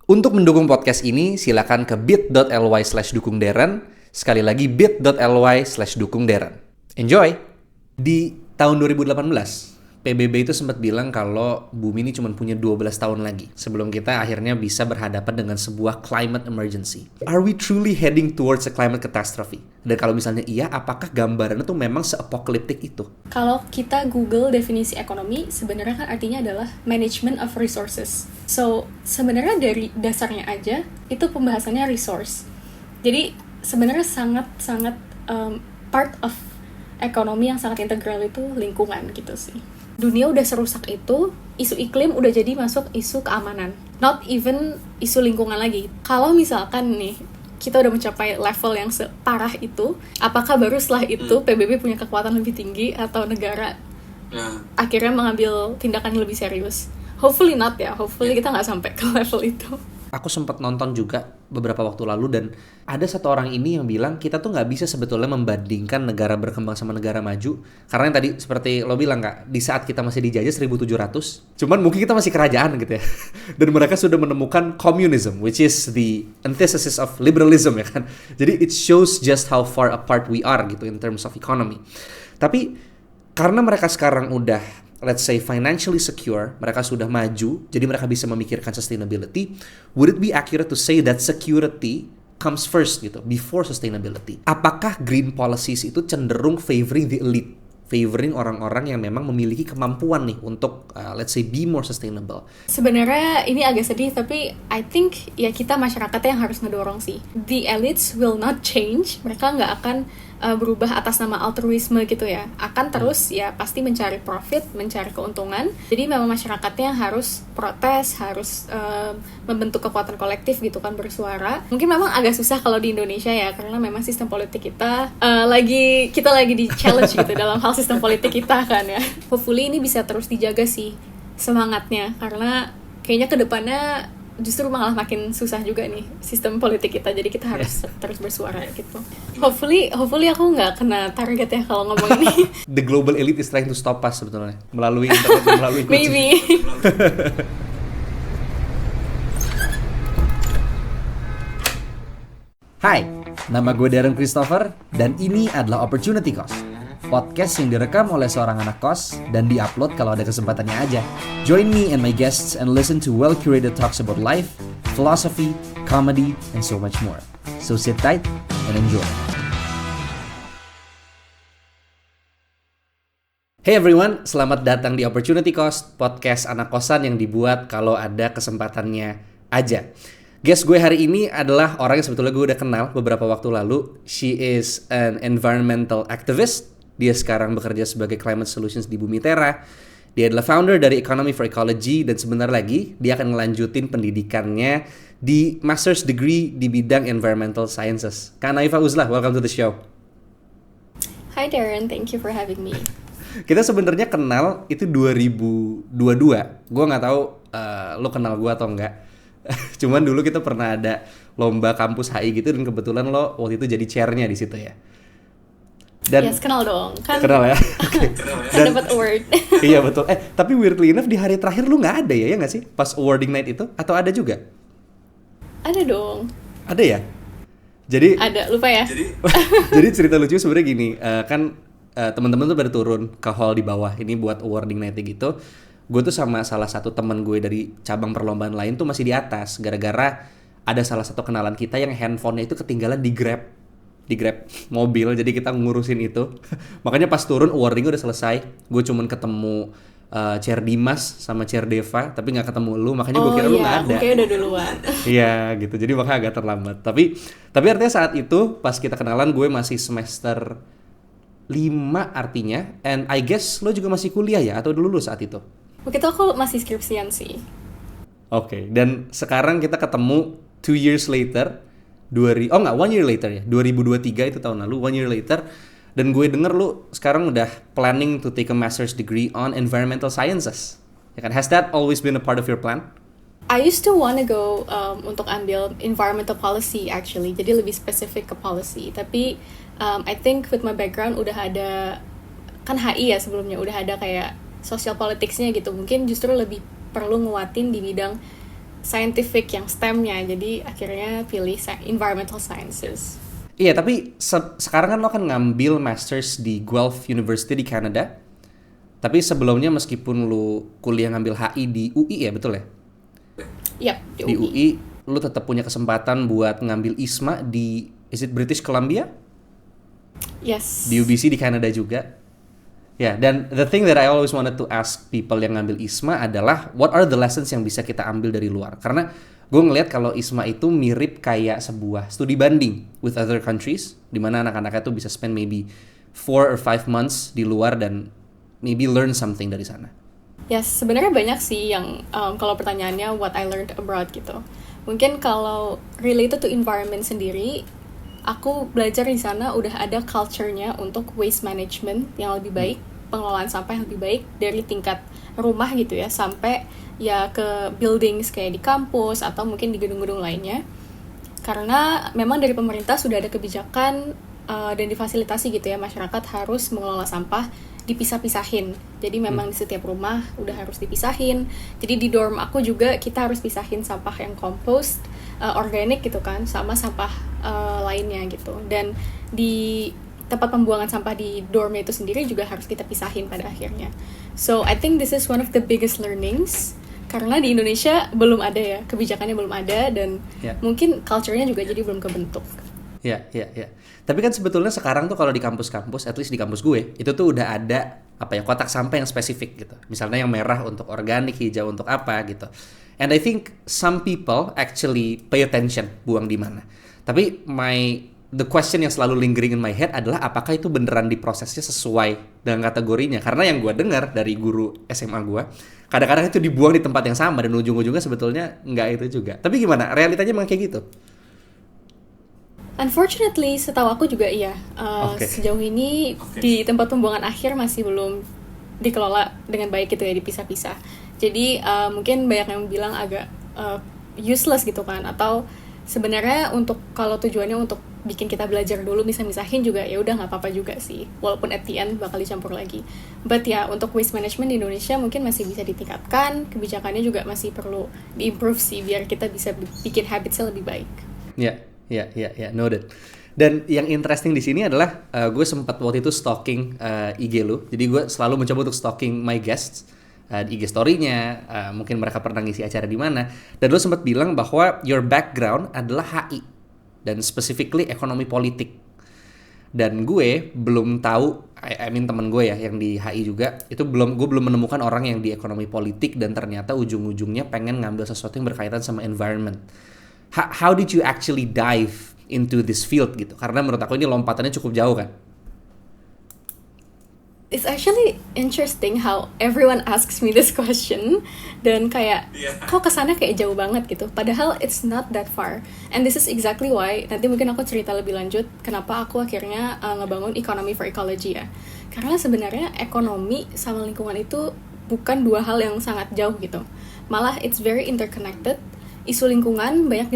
Untuk mendukung podcast ini, silakan ke bit.ly/dukungderen. Sekali lagi bit.ly/dukungderen. Enjoy! Di tahun 2018, PBB itu sempat bilang kalau bumi ini cuma punya 12 tahun lagi sebelum kita akhirnya bisa berhadapan dengan sebuah climate emergency. Are we truly heading towards a climate catastrophe? Dan kalau misalnya iya, apakah gambarannya tuh memang se-apokaliptik itu? Kalau kita Google definisi ekonomi, sebenarnya kan artinya adalah management of resources. So, sebenarnya dari dasarnya aja, itu pembahasannya resource. Jadi, sebenarnya sangat-sangat part of ekonomi yang sangat integral itu lingkungan gitu sih. Dunia udah serusak itu, isu iklim udah jadi masuk isu keamanan. Not even isu lingkungan lagi. Kalau misalkan nih, kita udah mencapai level yang separah itu, apakah baru setelah itu PBB punya kekuatan lebih tinggi atau negara akhirnya mengambil tindakan yang lebih serius? Hopefully not ya, hopefully kita nggak sampai ke level itu. Aku sempat nonton juga beberapa waktu lalu dan ada satu orang ini yang bilang kita tuh nggak bisa sebetulnya membandingkan negara berkembang sama negara maju karena yang tadi seperti lo bilang Kak, di saat kita masih dijajah 1700 cuman mungkin kita masih kerajaan gitu ya dan mereka sudah menemukan communism which is the antithesis of liberalism ya kan, jadi it shows just how far apart we are gitu in terms of economy. Tapi karena mereka sekarang udah let's say financially secure, mereka sudah maju, jadi mereka bisa memikirkan sustainability. Would it be accurate to say that security comes first gitu, before sustainability? Apakah green policies itu cenderung favoring the elite, favoring orang-orang yang memang memiliki kemampuan nih untuk let's say be more sustainable? Sebenarnya ini agak sedih, tapi I think ya kita masyarakatnya yang harus ngedorong sih. The elites will not change, mereka nggak akan berubah atas nama altruisme gitu ya, akan terus ya pasti mencari profit, mencari keuntungan. Jadi memang masyarakatnya harus protes, harus membentuk kekuatan kolektif gitu kan, bersuara. Mungkin memang agak susah kalau di Indonesia ya, karena memang sistem politik kita lagi di challenge gitu dalam hal sistem politik kita kan ya. Hopefully ini bisa terus dijaga sih semangatnya, karena kayaknya kedepannya justru malah makin susah juga nih sistem politik kita, jadi kita harus terus bersuara gitu. Hopefully aku nggak kena target ya kalau ngomong ini. The global elite is trying to stop us sebetulnya melalui internet, melalui kunci. Maybe. Hai, nama gue Darren Christopher dan ini adalah Opportunity Cost, podcast yang direkam oleh seorang anak kos dan diupload kalau ada kesempatannya aja. Join me and my guests and listen to well-curated talks about life, philosophy, comedy, and so much more. So sit tight and enjoy. Hey everyone, selamat datang di Opportunity Cost, podcast anak kosan yang dibuat kalau ada kesempatannya aja. Guest gue hari ini adalah orang yang sebetulnya gue udah kenal beberapa waktu lalu. She is an environmental activist. Dia sekarang bekerja sebagai Climate Solutions di Bumitera. Dia adalah founder dari Economy for Ecology dan sebentar lagi dia akan ngelanjutin pendidikannya di Master's Degree di bidang Environmental Sciences. Kak Naifa Uzlah, welcome to the show. Hi Darren, thank you for having me. Kita sebenarnya kenal itu 2022. Gue nggak tahu lo kenal gue atau enggak. Cuman dulu kita pernah ada lomba kampus HI gitu dan kebetulan lo waktu itu jadi chairnya di situ ya. Dan yes, kenal dong. Kan kenal ya. Okay. Kan dapat award. Iya betul. Tapi weirdly enough di hari terakhir lu nggak ada ya nggak sih? Pas awarding night itu atau ada juga? Ada dong. Ada ya? Jadi ada, lupa ya. Jadi cerita lucu sebenarnya gini, kan teman-teman tuh pada turun ke hall di bawah ini buat awarding night gitu. Gue tuh sama salah satu teman gue dari cabang perlombaan lain tuh masih di atas gara-gara ada salah satu kenalan kita yang handphonenya itu ketinggalan di Grab mobil, jadi kita ngurusin itu. Makanya pas turun awarding udah selesai, gue cuman ketemu Chair Dimas sama Chair Deva, tapi nggak ketemu lu, makanya gue kira lu nggak ada. Oke, udah duluan. Iya gitu, jadi makanya agak terlambat. Tapi artinya saat itu pas kita kenalan gue masih semester 5 artinya, and I guess lo juga masih kuliah ya atau dulu lu saat itu? Waktu itu aku masih skripsian sih. Oke, dan sekarang kita ketemu 2 years later, 1 year later ya, 2023 itu tahun lalu, 1 year later, dan gue denger lu sekarang udah planning to take a master's degree on environmental sciences. Ya kan? Has that always been a part of your plan? I used to wanna go untuk ambil environmental policy actually, jadi lebih spesifik ke policy. Tapi I think with my background udah ada, kan HI ya sebelumnya, udah ada kayak social politicsnya gitu. Mungkin justru lebih perlu nguatin di bidang scientific yang STEM-nya, jadi akhirnya pilih environmental sciences. Iya, tapi sekarang kan lo kan ngambil masters di Guelph University di Canada. Tapi sebelumnya meskipun lo kuliah ngambil HI di UI ya, betul ya? Yap, Di UI lo tetap punya kesempatan buat ngambil ISMA di British Columbia? Yes. Di UBC di Canada juga. Ya, dan the thing that I always wanted to ask people yang ngambil ISMA adalah what are the lessons yang bisa kita ambil dari luar? Karena gue ngelihat kalau ISMA itu mirip kayak sebuah studi banding with other countries, di mana anak-anaknya tuh bisa spend maybe 4 or 5 months di luar dan maybe learn something dari sana. Yes, sebenarnya banyak sih yang kalau pertanyaannya what I learned abroad gitu. Mungkin kalau related to environment sendiri, aku belajar di sana udah ada culture-nya untuk waste management yang lebih baik, pengelolaan sampah yang lebih baik dari tingkat rumah gitu ya, sampai ya ke buildings kayak di kampus atau mungkin di gedung-gedung lainnya. Karena memang dari pemerintah sudah ada kebijakan dan difasilitasi gitu ya, masyarakat harus mengelola sampah dipisah-pisahin. Jadi memang di setiap rumah udah harus dipisahin. Jadi di dorm aku juga kita harus pisahin sampah yang compost, organik gitu kan, sama sampah lainnya gitu. Dan di tempat pembuangan sampah di dorm itu sendiri juga harus kita pisahin pada akhirnya. So I think this is one of the biggest learnings, karena di Indonesia belum ada ya, kebijakannya belum ada, dan mungkin culture-nya juga jadi belum kebentuk. Ya. Tapi kan sebetulnya sekarang tuh kalau di kampus-kampus, at least di kampus gue, itu tuh udah ada kotak sampah yang spesifik gitu. Misalnya yang merah untuk organik, hijau untuk apa gitu. And I think some people actually pay attention buang di mana. Tapi the question yang selalu lingering in my head adalah apakah itu beneran diprosesnya sesuai dengan kategorinya. Karena yang gue dengar dari guru SMA gue, kadang-kadang itu dibuang di tempat yang sama dan ujung-ujungnya sebetulnya nggak itu juga. Tapi gimana? Realitanya emang kayak gitu? Unfortunately, setahu aku juga iya. Sejauh ini di tempat pembuangan akhir masih belum dikelola dengan baik gitu ya, dipisah-pisah. Jadi mungkin banyak yang bilang agak useless gitu kan, atau sebenarnya untuk kalau tujuannya untuk bikin kita belajar dulu misah-misahin juga ya udah nggak apa-apa juga sih, walaupun at the end bakal dicampur lagi. But ya untuk waste management di Indonesia mungkin masih bisa ditingkatkan, kebijakannya juga masih perlu diimprove sih biar kita bisa bikin habitsnya lebih baik. Ya, noted. Dan yang interesting di sini adalah gue sempat waktu itu stalking IG lu. Jadi gue selalu mencoba untuk stalking my guests di IG story-nya, mungkin mereka pernah ngisi acara di mana. Dan lu sempat bilang bahwa your background adalah HI dan specifically ekonomi politik. Dan gue belum tahu, I mean teman gue ya yang di HI juga, gue belum menemukan orang yang di ekonomi politik dan ternyata ujung-ujungnya pengen ngambil sesuatu yang berkaitan sama environment. How did you actually dive into this field gitu? Karena menurut aku ini lompatannya cukup jauh kan? It's actually interesting how everyone asks me this question, dan kayak kok kesana kayak jauh banget gitu, padahal it's not that far. And this is exactly why nanti mungkin aku cerita lebih lanjut kenapa aku akhirnya ngebangun Economy for Ecology ya. Karena sebenarnya ekonomi sama lingkungan itu bukan dua hal yang sangat jauh gitu, malah it's very interconnected. Isu lingkungan banyak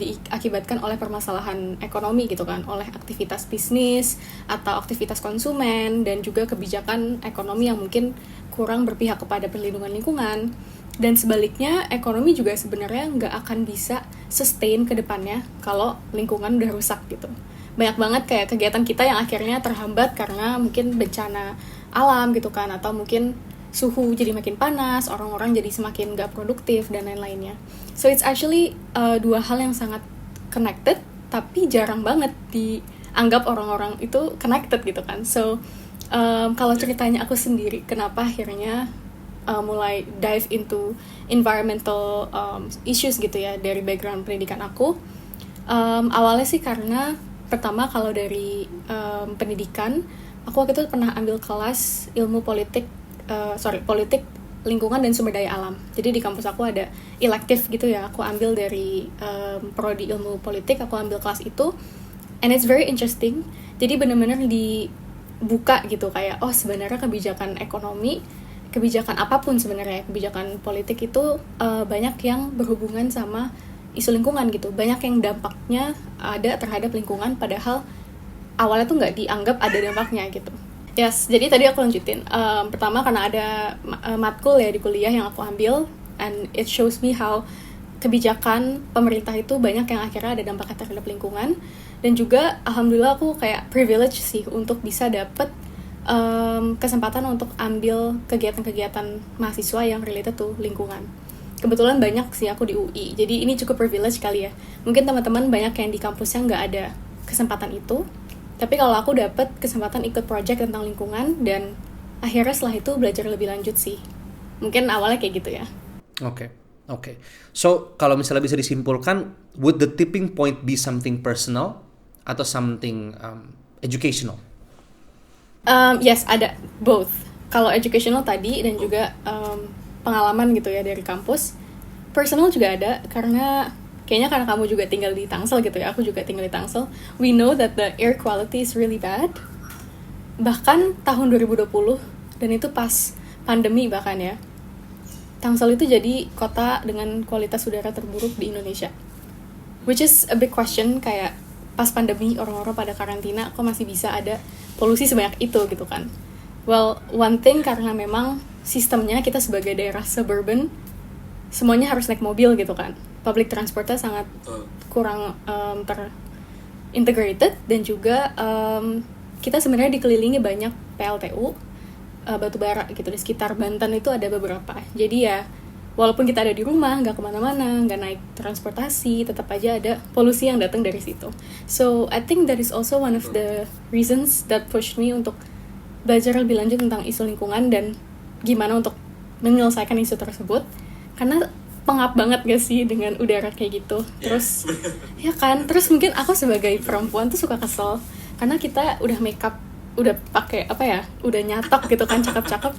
diakibatkan oleh permasalahan ekonomi gitu kan, oleh aktivitas bisnis atau aktivitas konsumen, dan juga kebijakan ekonomi yang mungkin kurang berpihak kepada perlindungan lingkungan. Dan sebaliknya, ekonomi juga sebenarnya nggak akan bisa sustain ke depannya kalau lingkungan udah rusak gitu. Banyak banget kayak kegiatan kita yang akhirnya terhambat karena mungkin bencana alam gitu kan, atau mungkin suhu jadi makin panas, orang-orang jadi semakin gak produktif, dan lain-lainnya. So it's actually dua hal yang sangat connected, tapi jarang banget dianggap orang-orang itu connected gitu kan. So kalau ceritanya aku sendiri, kenapa akhirnya mulai dive into environmental issues gitu ya, dari background pendidikan aku. Awalnya sih karena pertama kalau dari pendidikan, aku waktu itu pernah ambil kelas ilmu politik lingkungan dan sumber daya alam. Jadi di kampus aku ada elective gitu ya, aku ambil dari prodi ilmu politik, aku ambil kelas itu, and it's very interesting. Jadi benar-benar dibuka gitu kayak sebenarnya kebijakan ekonomi, kebijakan apapun sebenarnya, kebijakan politik itu banyak yang berhubungan sama isu lingkungan gitu, banyak yang dampaknya ada terhadap lingkungan, padahal awalnya tuh nggak dianggap ada dampaknya gitu. Yes, jadi tadi aku lanjutin. Pertama karena ada matkul ya di kuliah yang aku ambil, and it shows me how kebijakan pemerintah itu banyak yang akhirnya ada dampaknya terhadap lingkungan. Dan juga alhamdulillah aku kayak privilege sih untuk bisa dapet kesempatan untuk ambil kegiatan-kegiatan mahasiswa yang related to lingkungan. Kebetulan banyak sih aku di UI, jadi ini cukup privilege kali ya. Mungkin teman-teman banyak yang di kampusnya nggak ada kesempatan itu, tapi kalau aku dapet kesempatan ikut project tentang lingkungan, dan akhirnya setelah itu belajar lebih lanjut sih. Mungkin awalnya kayak gitu ya. Oke. So, kalau misalnya bisa disimpulkan, would the tipping point be something personal atau something educational? Yes, ada both. Kalau educational tadi dan juga pengalaman gitu ya dari kampus. Personal juga ada, karena kayaknya karena kamu juga tinggal di Tangsel gitu ya, aku juga tinggal di Tangsel. We know that the air quality is really bad. Bahkan tahun 2020, dan itu pas pandemi bahkan ya, Tangsel itu jadi kota dengan kualitas udara terburuk di Indonesia. Which is a big question, kayak pas pandemi orang-orang pada karantina, kok masih bisa ada polusi sebanyak itu gitu kan. Well, one thing karena memang sistemnya kita sebagai daerah suburban, semuanya harus naik mobil gitu kan. Public transportnya sangat kurang terintegrated, dan juga kita sebenarnya dikelilingi banyak PLTU, batu bara gitu, di sekitar Banten itu ada beberapa. Jadi ya, walaupun kita ada di rumah, nggak kemana-mana, nggak naik transportasi, tetap aja ada polusi yang datang dari situ. So, I think that is also one of the reasons that pushed me untuk belajar lebih lanjut tentang isu lingkungan dan gimana untuk menyelesaikan isu tersebut. Karena pengap banget gak sih dengan udara kayak gitu. Terus, ya kan, terus mungkin aku sebagai perempuan tuh suka kesel, karena kita udah makeup, udah pakai apa ya, udah nyatok gitu kan, cakep-cakep,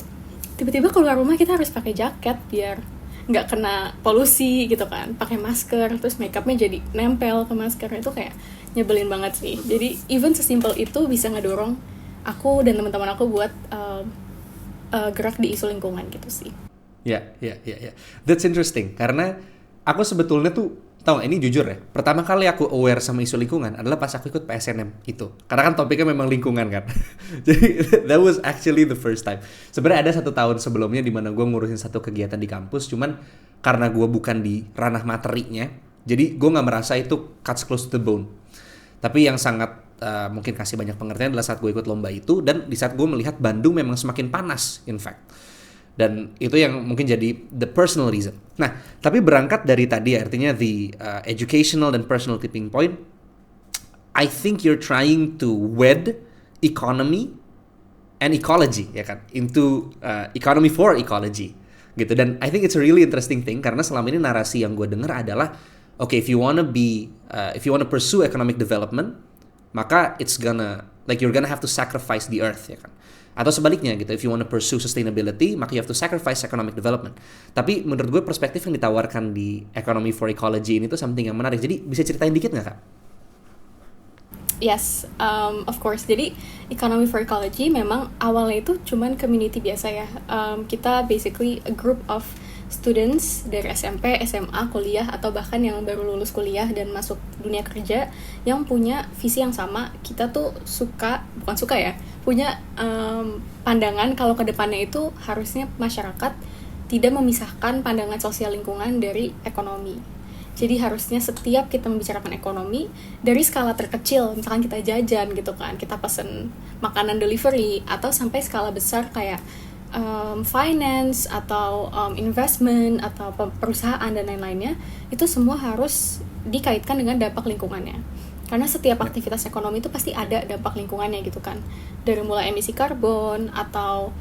tiba-tiba keluar rumah kita harus pakai jaket biar nggak kena polusi gitu kan, pakai masker, terus makeupnya jadi nempel ke masker. Itu kayak nyebelin banget sih. Jadi even sesimpel itu bisa ngedorong aku dan teman-teman aku buat gerak di isu lingkungan gitu sih. Ya. That's interesting, karena aku sebetulnya tuh, tau gak, ini jujur ya, pertama kali aku aware sama isu lingkungan adalah pas aku ikut PSNM itu. Karena kan topiknya memang lingkungan kan. Jadi that was actually the first time. Sebenarnya ada 1 tahun sebelumnya di mana gue ngurusin satu kegiatan di kampus, cuman karena gue bukan di ranah materinya, jadi gue gak merasa itu cuts close to the bone. Tapi yang sangat mungkin kasih banyak pengertian adalah saat gue ikut lomba itu, dan di saat gue melihat Bandung memang semakin panas, in fact. Dan itu yang mungkin jadi the personal reason. Nah, tapi berangkat dari tadi, artinya the educational dan personal tipping point, I think you're trying to wed economy and ecology, ya kan, into economy for ecology, gitu. Dan I think it's a really interesting thing, karena selama ini narasi yang gue dengar adalah, okay, if you wanna pursue economic development, maka you're gonna have to sacrifice the earth, ya kan. Atau sebaliknya gitu, if you want to pursue sustainability, maka you have to sacrifice economic development. Tapi menurut gue perspektif yang ditawarkan di Economy for Ecology ini tuh something yang menarik. Jadi bisa ceritain dikit nggak, Kak? Yes, of course. Jadi Economy for Ecology memang awalnya itu cuman community biasa ya. Kita basically a group of students dari SMP, SMA, kuliah, atau bahkan yang baru lulus kuliah dan masuk dunia kerja yang punya visi yang sama. Kita tuh punya pandangan kalau ke depannya itu harusnya masyarakat tidak memisahkan pandangan sosial lingkungan dari ekonomi. Jadi harusnya setiap kita membicarakan ekonomi dari skala terkecil, misalkan kita jajan gitu kan, kita pesen makanan delivery, atau sampai skala besar kayak finance atau investment atau perusahaan dan lain-lainnya, itu semua harus dikaitkan dengan dampak lingkungannya. Karena setiap aktivitas ekonomi itu pasti ada dampak lingkungannya gitu kan. Dari mulai emisi karbon atau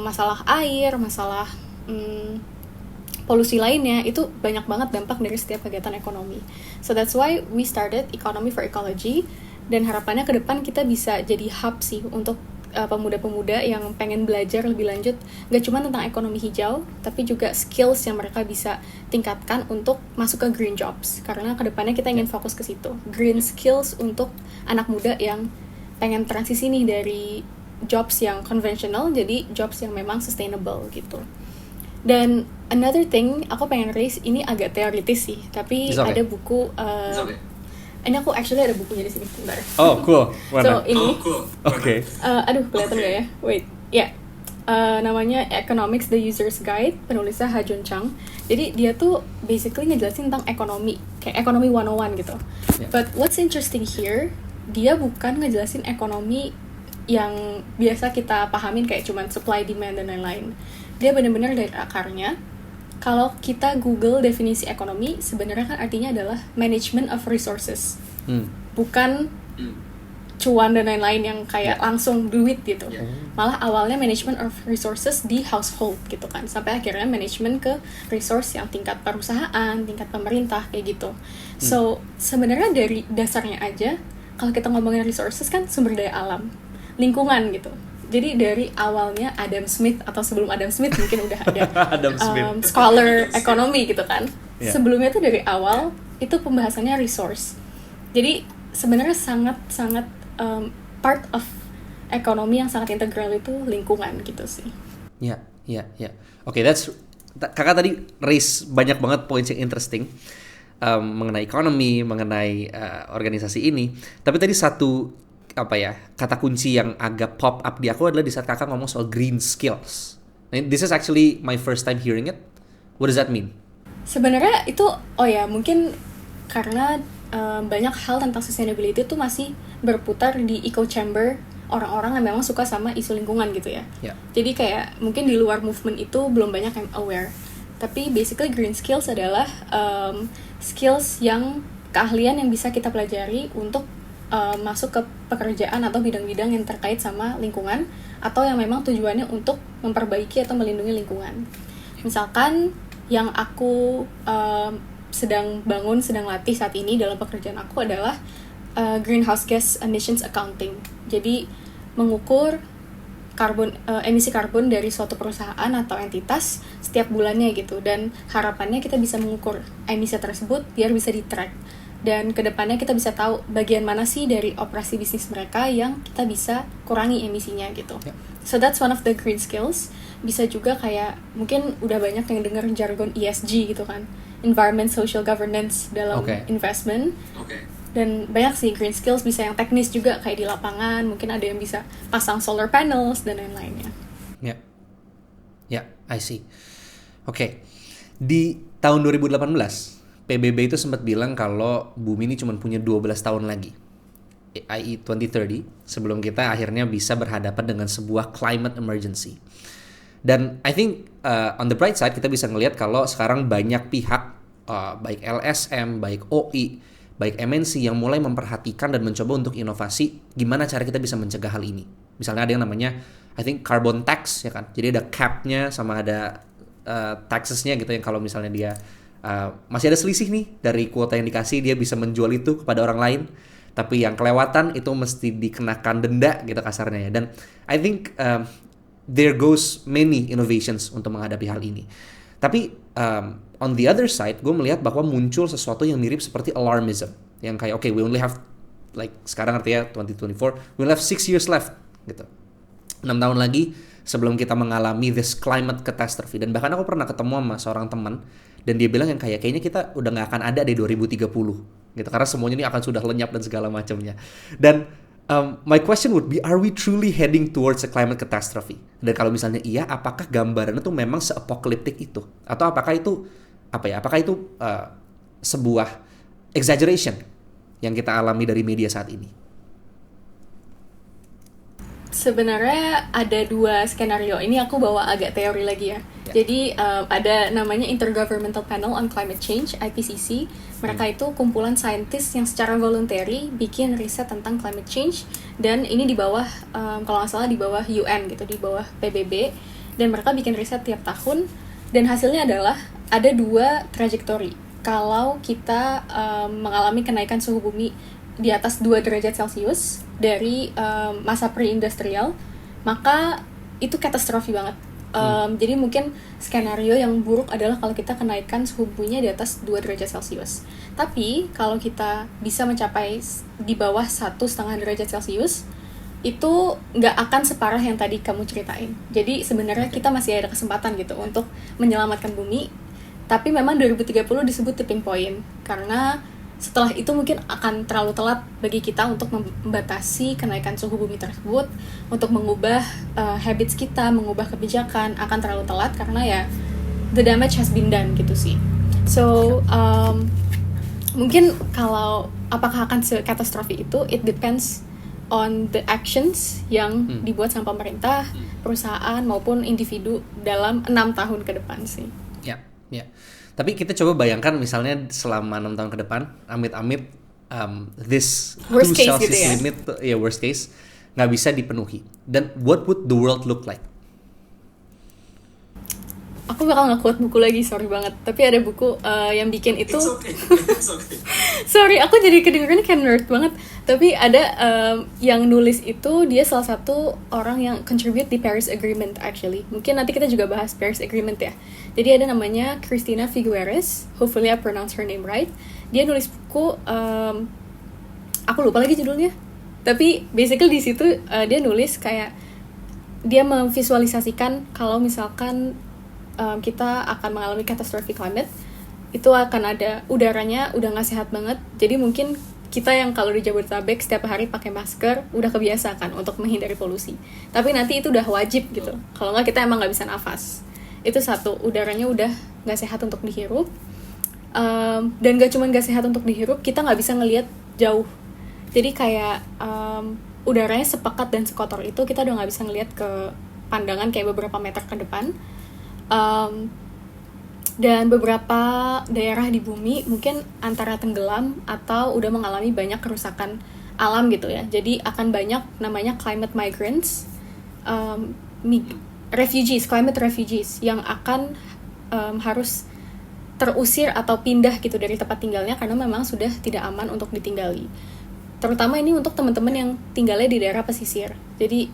masalah air, masalah polusi lainnya, itu banyak banget dampak dari setiap kegiatan ekonomi. So that's why we started Economy for Ecology, dan harapannya ke depan kita bisa jadi hub sih untuk pemuda-pemuda yang pengen belajar lebih lanjut, gak cuma tentang ekonomi hijau, tapi juga skills yang mereka bisa tingkatkan untuk masuk ke green jobs. Karena kedepannya kita ingin fokus ke situ, green skills untuk anak muda yang pengen transisi nih dari jobs yang konvensional jadi jobs yang memang sustainable gitu. Dan another thing, aku pengen raise, ini agak teoritis sih, tapi ada buku. Ini aku actually ada bukunya di sini, bentar. Oh, cool. Mana? So, ini. Oke. Aduh, kelihatan nggak ya? Wait, ya. Yeah. namanya Economics the User's Guide, penulisnya Ha Jun Chang. Jadi dia tuh basically ngejelasin tentang ekonomi, kayak ekonomi 101 gitu. Yeah. But what's interesting here, dia bukan ngejelasin ekonomi yang biasa kita pahamin kayak cuman supply, demand, dan lain-lain. Dia benar-benar dari akarnya. Kalau kita Google definisi ekonomi, sebenarnya kan artinya adalah management of resources. Bukan cuan dan lain-lain yang kayak langsung duit gitu. Malah awalnya management of resources di household gitu kan. Sampai akhirnya management ke resource yang tingkat perusahaan, tingkat pemerintah kayak gitu. So, sebenarnya dari dasarnya aja, kalau kita ngomongin resources kan sumber daya alam, lingkungan gitu. Jadi dari awalnya Adam Smith atau sebelum Adam Smith mungkin udah ada scholar ekonomi gitu kan. Yeah. Sebelumnya tuh dari awal itu pembahasannya resource. Jadi sebenarnya sangat part of ekonomi yang sangat integral itu lingkungan gitu sih. Ya. Oke, kakak tadi raise banyak banget points yang interesting mengenai ekonomi, mengenai organisasi ini. Tapi tadi satu kata kunci yang agak pop up di aku adalah di saat kakak ngomong soal green skills. This is actually my first time hearing it. What does that mean? Sebenarnya itu mungkin karena banyak hal tentang sustainability itu masih berputar di echo chamber orang-orang yang memang suka sama isu lingkungan gitu ya. Yeah. Jadi kayak mungkin di luar movement itu belum banyak yang aware. Tapi basically green skills adalah skills yang keahlian yang bisa kita pelajari untuk masuk ke pekerjaan atau bidang-bidang yang terkait sama lingkungan atau yang memang tujuannya untuk memperbaiki atau melindungi lingkungan. Misalkan yang aku sedang latih saat ini dalam pekerjaan aku adalah greenhouse gas emissions accounting. Jadi mengukur emisi karbon dari suatu perusahaan atau entitas setiap bulannya gitu, dan harapannya kita bisa mengukur emisi tersebut biar bisa di-track. Dan kedepannya kita bisa tahu bagian mana sih dari operasi bisnis mereka yang kita bisa kurangi emisinya gitu. Yeah. So that's one of the green skills. Bisa juga kayak mungkin udah banyak yang dengar jargon ESG gitu kan, environment, social governance dalam investment. Dan banyak sih green skills, bisa yang teknis juga kayak di lapangan, mungkin ada yang bisa pasang solar panels dan lain-lainnya. Ya, I see. Oke. Di tahun 2018 PBB itu sempat bilang kalau bumi ini cuma punya 12 tahun lagi, i.e. 2030, sebelum kita akhirnya bisa berhadapan dengan sebuah climate emergency. Dan I think on the bright side kita bisa ngelihat kalau sekarang banyak pihak, baik LSM, baik OI, baik MNC yang mulai memperhatikan dan mencoba untuk inovasi gimana cara kita bisa mencegah hal ini. Misalnya ada yang namanya I think carbon tax ya kan. Jadi ada cap-nya sama ada taxes-nya gitu, yang kalau misalnya dia masih ada selisih nih dari kuota yang dikasih, dia bisa menjual itu kepada orang lain, tapi yang kelewatan itu mesti dikenakan denda gitu kasarnya ya. Dan I think there goes many innovations untuk menghadapi hal ini. Tapi on the other side, gue melihat bahwa muncul sesuatu yang mirip seperti alarmism, yang kayak we only have sekarang artinya 2024, we only have 6 years left gitu, 6 tahun lagi sebelum kita mengalami this climate catastrophe. Dan bahkan aku pernah ketemu sama seorang teman, dan dia bilang yang kayaknya kita udah nggak akan ada di 2030 gitu, karena semuanya ini akan sudah lenyap dan segala macamnya. Dan my question would be, are we truly heading towards a climate catastrophe? Dan kalau misalnya iya, apakah gambarannya tuh memang se-apokaliptik itu, atau apakah itu sebuah exaggeration yang kita alami dari media saat ini? Sebenarnya ada dua skenario. Ini aku bawa agak teori lagi ya. Jadi ada namanya Intergovernmental Panel on Climate Change, IPCC. Mereka itu kumpulan saintis yang secara voluntary bikin riset tentang climate change, dan ini di bawah kalau nggak salah di bawah UN gitu, di bawah PBB. Dan mereka bikin riset tiap tahun, dan hasilnya adalah ada dua trajektori. Kalau kita mengalami kenaikan suhu bumi di atas 2 derajat Celcius dari masa pre-industrial, maka itu katastrofi banget. Jadi mungkin skenario yang buruk adalah kalau kita kenaikan suhu buminya di atas 2 derajat Celcius. Tapi kalau kita bisa mencapai di bawah 1,5 derajat Celcius, itu nggak akan separah yang tadi kamu ceritain. Jadi sebenarnya kita masih ada kesempatan gitu untuk menyelamatkan bumi. Tapi memang 2030 disebut tipping point, karena setelah itu mungkin akan terlalu telat bagi kita untuk membatasi kenaikan suhu bumi tersebut, untuk mengubah habits kita, mengubah kebijakan, akan terlalu telat karena ya the damage has been done gitu sih. So mungkin kalau apakah akan se-katastrofi itu, it depends on the actions yang dibuat sama pemerintah, perusahaan maupun individu dalam 6 tahun ke depan sih. Ya, ya. Tapi kita coba bayangkan misalnya selama 6 tahun ke depan, amit-amit this Worst 2 case Celsius gitu ya. limit, worst case, nggak bisa dipenuhi. Dan what would the world look like? Aku bakal nge-quote buku lagi, sorry banget. Tapi ada buku yang bikin itu. It's okay. Sorry, aku jadi kedengerannya kayak nerd banget. Tapi ada yang nulis itu, dia salah satu orang yang contribute di Paris Agreement actually. Mungkin nanti kita juga bahas Paris Agreement ya. Jadi ada namanya Cristina Figueres, hopefully I pronounce her name right. Dia nulis buku, aku lupa lagi judulnya. Tapi basically di situ dia nulis kayak dia memvisualisasikan kalau misalkan kita akan mengalami catastrophic climate, itu akan ada udaranya udah nggak sehat banget. Jadi mungkin kita yang kalau di Jabodetabek setiap hari pakai masker udah kebiasa kan untuk menghindari polusi. Tapi nanti itu udah wajib gitu. Kalau nggak kita emang nggak bisa nafas. Itu satu, udaranya udah nggak sehat untuk dihirup. Dan gak cuma nggak sehat untuk dihirup, kita nggak bisa ngelihat jauh. Jadi kayak udaranya sepekat dan sekotor itu, kita udah nggak bisa ngelihat ke pandangan kayak beberapa meter ke depan. Dan beberapa daerah di bumi mungkin antara tenggelam atau udah mengalami banyak kerusakan alam gitu ya. Jadi akan banyak namanya climate migrants, refugees, climate refugees yang akan harus terusir atau pindah gitu dari tempat tinggalnya karena memang sudah tidak aman untuk ditinggali. Terutama ini untuk teman-teman yang tinggalnya di daerah pesisir. Jadi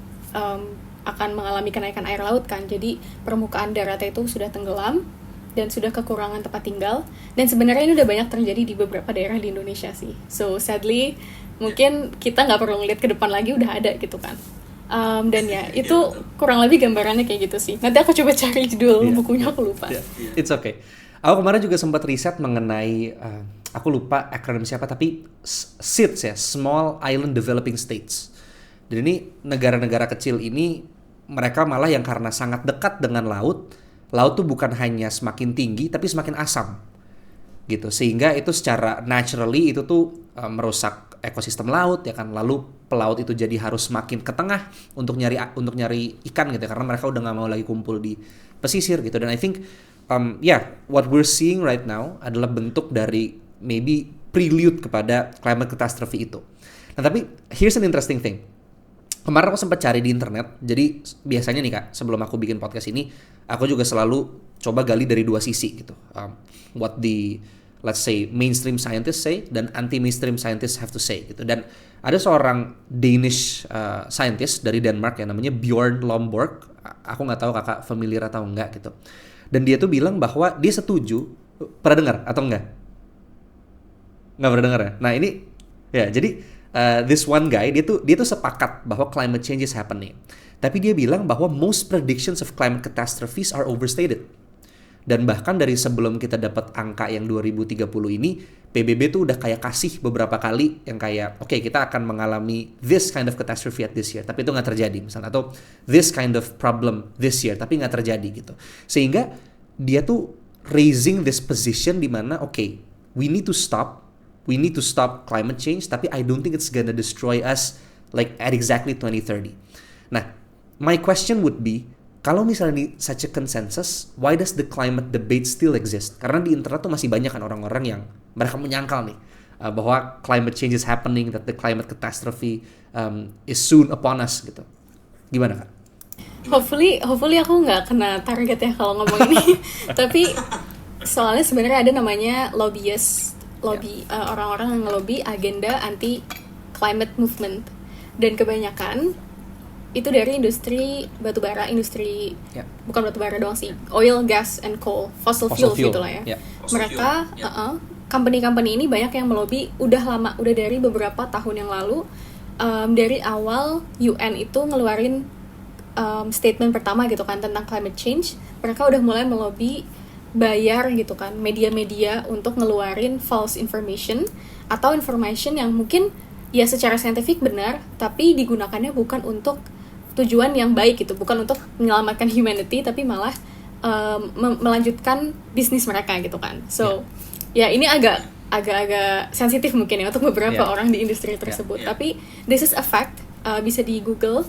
akan mengalami kenaikan air laut kan. Jadi permukaan daratnya itu sudah tenggelam dan sudah kekurangan tempat tinggal. Dan sebenarnya ini udah banyak terjadi di beberapa daerah di Indonesia sih. So sadly mungkin kita nggak perlu ngeliat ke depan lagi, udah ada gitu kan. Dan ya itu kurang lebih gambarannya kayak gitu sih. Nanti aku coba cari judul bukunya, aku lupa. It's okay. Aku kemarin juga sempat riset mengenai aku lupa akronim siapa, tapi SIDS ya, Small Island Developing States. Dan ini negara-negara kecil ini mereka malah yang karena sangat dekat dengan laut tuh bukan hanya semakin tinggi tapi semakin asam gitu, sehingga itu secara naturally itu tuh merusak ekosistem laut ya kan. Lalu pelaut itu jadi harus semakin ke tengah untuk nyari ikan gitu ya, karena mereka udah nggak mau lagi kumpul di pesisir gitu. Dan I think what we're seeing right now adalah bentuk dari maybe prelude kepada climate catastrophe itu. Nah tapi here's an interesting thing. Kemarin aku sempat cari di internet, jadi biasanya nih Kak, sebelum aku bikin podcast ini, aku juga selalu coba gali dari dua sisi gitu. What the, let's say, mainstream scientists say, dan anti-mainstream scientists have to say gitu. Dan ada seorang Danish scientist dari Denmark yang namanya Bjorn Lomborg, aku nggak tahu Kakak familiar atau enggak gitu. Dan dia tuh bilang bahwa dia setuju, pernah dengar atau enggak? Nggak pernah dengar ya? Nah ini, ya jadi this one guy dia tuh sepakat bahwa climate change is happening. Tapi dia bilang bahwa most predictions of climate catastrophes are overstated. Dan bahkan dari sebelum kita dapat angka yang 2030 ini, PBB tuh udah kayak kasih beberapa kali yang kayak oke, kita akan mengalami this kind of catastrophe at this year, tapi itu nggak terjadi misalnya, atau this kind of problem this year, tapi nggak terjadi gitu. Sehingga dia tuh raising this position di mana we need to stop climate change, tapi I don't think it's gonna destroy us like at exactly 2030. Nah, my question would be, kalau misalnya di such a consensus, why does the climate debate still exist? Karena di internet tuh masih banyak kan orang-orang yang mereka menyangkal nih bahwa climate change is happening, that the climate catastrophe is soon upon us gitu. Gimana Kak? Hopefully aku nggak kena target ya kalau ngomong ini. Tapi soalnya sebenarnya ada namanya lobby orang-orang yang ngelobi agenda anti climate movement, dan kebanyakan itu dari industri batubara, bukan batubara doang sih, oil, gas, and coal, fossil fuel gitulah ya. Mereka company-company ini banyak yang melobi udah lama, udah dari beberapa tahun yang lalu. Dari awal UN itu ngeluarin statement pertama gitu kan tentang climate change, mereka udah mulai melobi bayar gitu kan media-media untuk ngeluarin false information atau information yang mungkin ya secara saintifik benar tapi digunakannya bukan untuk tujuan yang baik gitu, bukan untuk menyelamatkan humanity tapi malah melanjutkan bisnis mereka gitu kan. So ya ini agak sensitif mungkin ya untuk beberapa orang di industri tersebut. Tapi this is a fact, bisa di Google.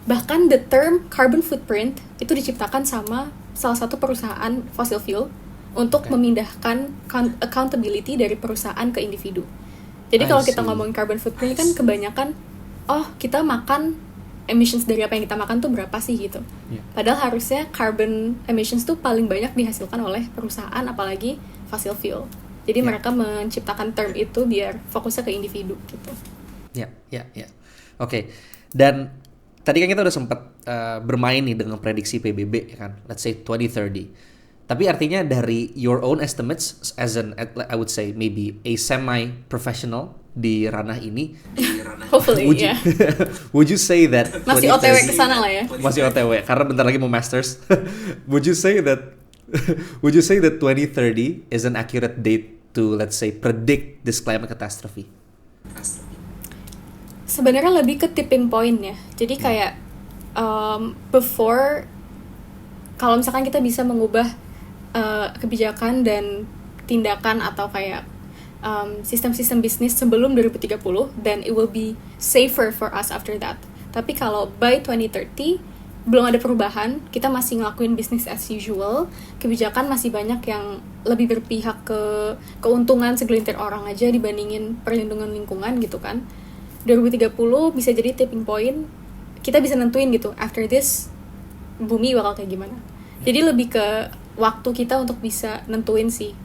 Bahkan the term carbon footprint itu diciptakan sama salah satu perusahaan fossil fuel untuk memindahkan accountability dari perusahaan ke individu. Jadi kalau kita ngomongin carbon footprint kan kebanyakan kita makan emissions dari apa yang kita makan tuh berapa sih gitu. Padahal harusnya carbon emissions tuh paling banyak dihasilkan oleh perusahaan apalagi fossil fuel. Jadi mereka menciptakan term itu biar fokusnya ke individu gitu. Ya. Oke. Dan tadi kan kita udah sempat bermain nih dengan prediksi PBB ya kan. Let's say 2030. Tapi artinya dari your own estimates as I would say maybe a semi-professional di ranah ini, hopefully, would you say that masih OTW ke sana lah ya? Masih OTW karena bentar lagi mau masters. Would you say that 2030 is an accurate date to, let's say, predict this climate catastrophe? Sebenarnya lebih ke tipping point ya. Jadi kayak before, kalau misalkan kita bisa mengubah kebijakan dan tindakan atau kayak sistem-sistem bisnis sebelum 2030, then it will be safer for us after that. Tapi kalau by 2030 belum ada perubahan, kita masih ngelakuin business as usual, kebijakan masih banyak yang lebih berpihak ke keuntungan segelintir orang aja dibandingin perlindungan lingkungan gitu kan. 2030 bisa jadi tipping point, kita bisa nentuin gitu, after this bumi bakal kayak gimana. Jadi lebih ke waktu kita untuk bisa nentuin sih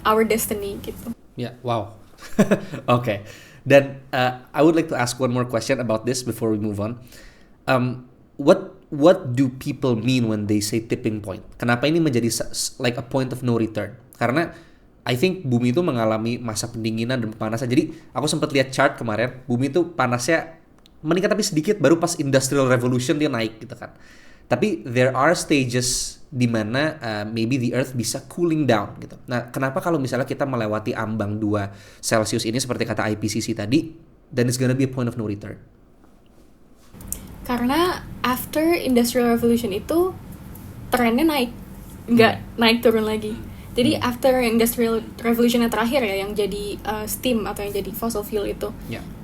our destiny gitu. Wow. Okay. Then I would like to ask one more question about this before we move on. What do people mean when they say tipping point? Kenapa ini menjadi like a point of no return? Karena I think bumi itu mengalami masa pendinginan dan pemanasan. Jadi aku sempat lihat chart kemarin, bumi itu panasnya meningkat tapi sedikit, baru pas Industrial Revolution dia naik gitu kan. Tapi there are stages di mana maybe the Earth bisa cooling down gitu. Nah, kenapa kalau misalnya kita melewati ambang 2 Celsius ini seperti kata IPCC tadi, then it's gonna be a point of no return? Karena after Industrial Revolution itu trennya naik, nggak naik turun lagi. Jadi after Industrial Revolution yang terakhir ya, yang jadi steam atau yang jadi fossil fuel itu,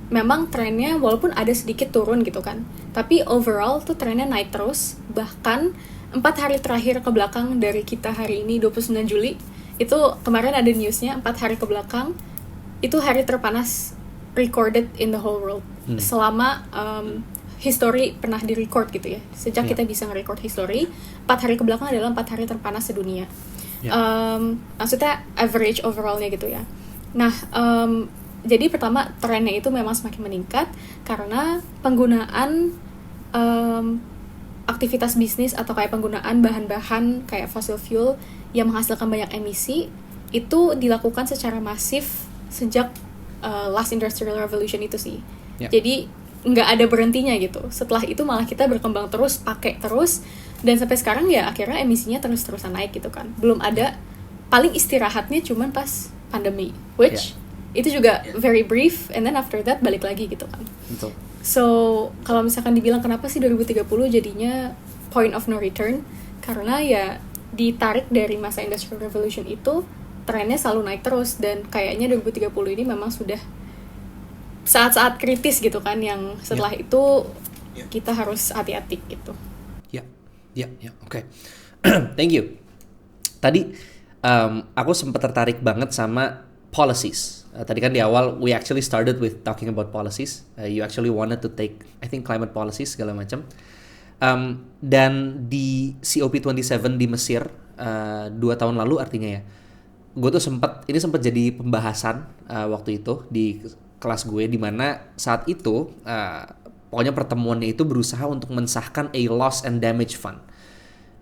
memang trennya walaupun ada sedikit turun gitu kan, tapi overall tuh trennya naik terus. Bahkan 4 hari terakhir ke belakang dari kita hari ini 29 Juli, itu kemarin ada newsnya 4 hari ke belakang, itu hari terpanas recorded in the whole world. Selama history pernah di-record gitu ya. Sejak kita bisa nge-record history, 4 hari ke belakang adalah 4 hari terpanas sedunia. Maksudnya average overallnya gitu ya. Nah, jadi pertama trennya itu memang semakin meningkat karena penggunaan aktivitas bisnis atau kayak penggunaan bahan-bahan kayak fossil fuel yang menghasilkan banyak emisi itu dilakukan secara masif sejak last Industrial Revolution itu sih. Jadi nggak ada berhentinya gitu. Setelah itu malah kita berkembang terus, pakai terus, dan sampai sekarang ya akhirnya emisinya terus-terusan naik gitu kan. Belum ada, paling istirahatnya cuman pas pandemi, which itu juga very brief, and then after that balik lagi gitu kan. Betul. So kalau misalkan dibilang kenapa sih 2030 jadinya point of no return, karena ya ditarik dari masa Industrial Revolution itu trennya selalu naik terus, dan kayaknya 2030 ini memang sudah saat-saat kritis gitu kan, yang setelah itu kita harus hati-hati gitu. Oke. Thank you. Tadi aku sempat tertarik banget sama policies. Tadi kan di awal we actually started with talking about policies. You actually wanted to take, I think, climate policies segala macam. Dan di COP27 di Mesir 2 tahun lalu artinya ya, gue tuh sempat jadi pembahasan waktu itu di kelas gue, di mana saat itu pokoknya pertemuannya itu berusaha untuk mensahkan a loss and damage fund,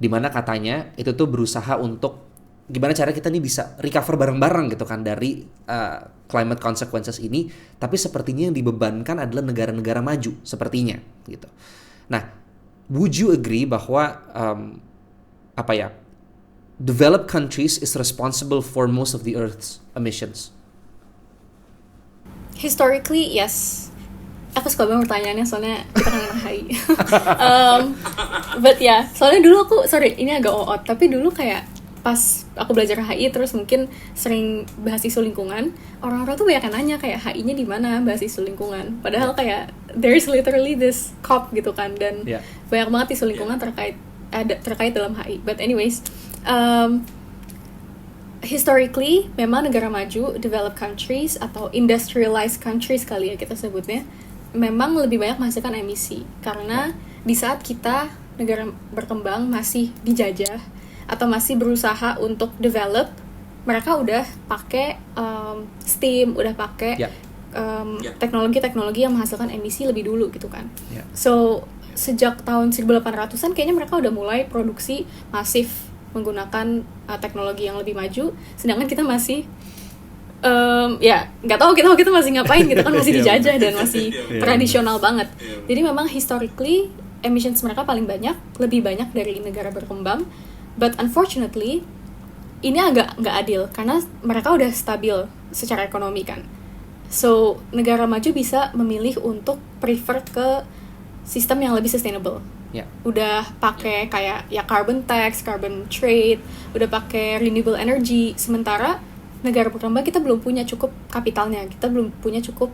di mana katanya itu tuh berusaha untuk gimana cara kita nih bisa recover bareng-bareng gitu kan dari climate consequences ini, tapi sepertinya yang dibebankan adalah negara-negara maju sepertinya gitu. Nah, would you agree bahwa developed countries is responsible for most of the Earth's emissions? Historically, yes. Aku suka banget pertanyaannya soalnya kita kan anak HI. But ya, soalnya dulu aku, ini agak oot, tapi dulu kayak pas aku belajar HI terus mungkin sering bahas isu lingkungan, orang-orang tuh banyak yang nanya kayak HI-nya di mana bahas isu lingkungan. Padahal kayak there's literally this COP gitu kan, dan banyak banget isu lingkungan terkait dalam HI. But anyways, historically memang negara maju, developed countries atau industrialized countries kali ya kita sebutnya, memang lebih banyak menghasilkan emisi karena di saat kita negara berkembang masih dijajah atau masih berusaha untuk develop, mereka udah pakai steam, udah pakai teknologi-teknologi yang menghasilkan emisi lebih dulu gitu kan. So sejak tahun 1800-an kayaknya mereka udah mulai produksi masif menggunakan teknologi yang lebih maju, sedangkan kita masih ya nggak tahu kita masih ngapain gitu kan, masih dijajah dan masih tradisional banget. Jadi memang historically emissions mereka paling banyak, lebih banyak dari negara berkembang. But unfortunately ini agak nggak adil karena mereka udah stabil secara ekonomi kan. So negara maju bisa memilih untuk prefer ke sistem yang lebih sustainable. Udah pakai kayak ya carbon tax, carbon trade, udah pakai renewable energy. Sementara negara berkembang kita belum punya cukup kapitalnya, kita belum punya cukup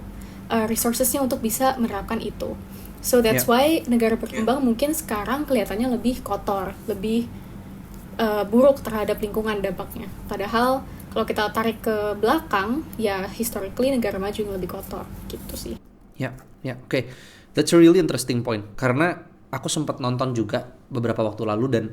resourcesnya untuk bisa menerapkan itu. So that's why negara berkembang mungkin sekarang kelihatannya lebih kotor, lebih buruk terhadap lingkungan dampaknya. Padahal kalau kita tarik ke belakang, ya historically negara maju yang lebih kotor gitu sih. Oke. That's a really interesting point. Karena aku sempat nonton juga beberapa waktu lalu dan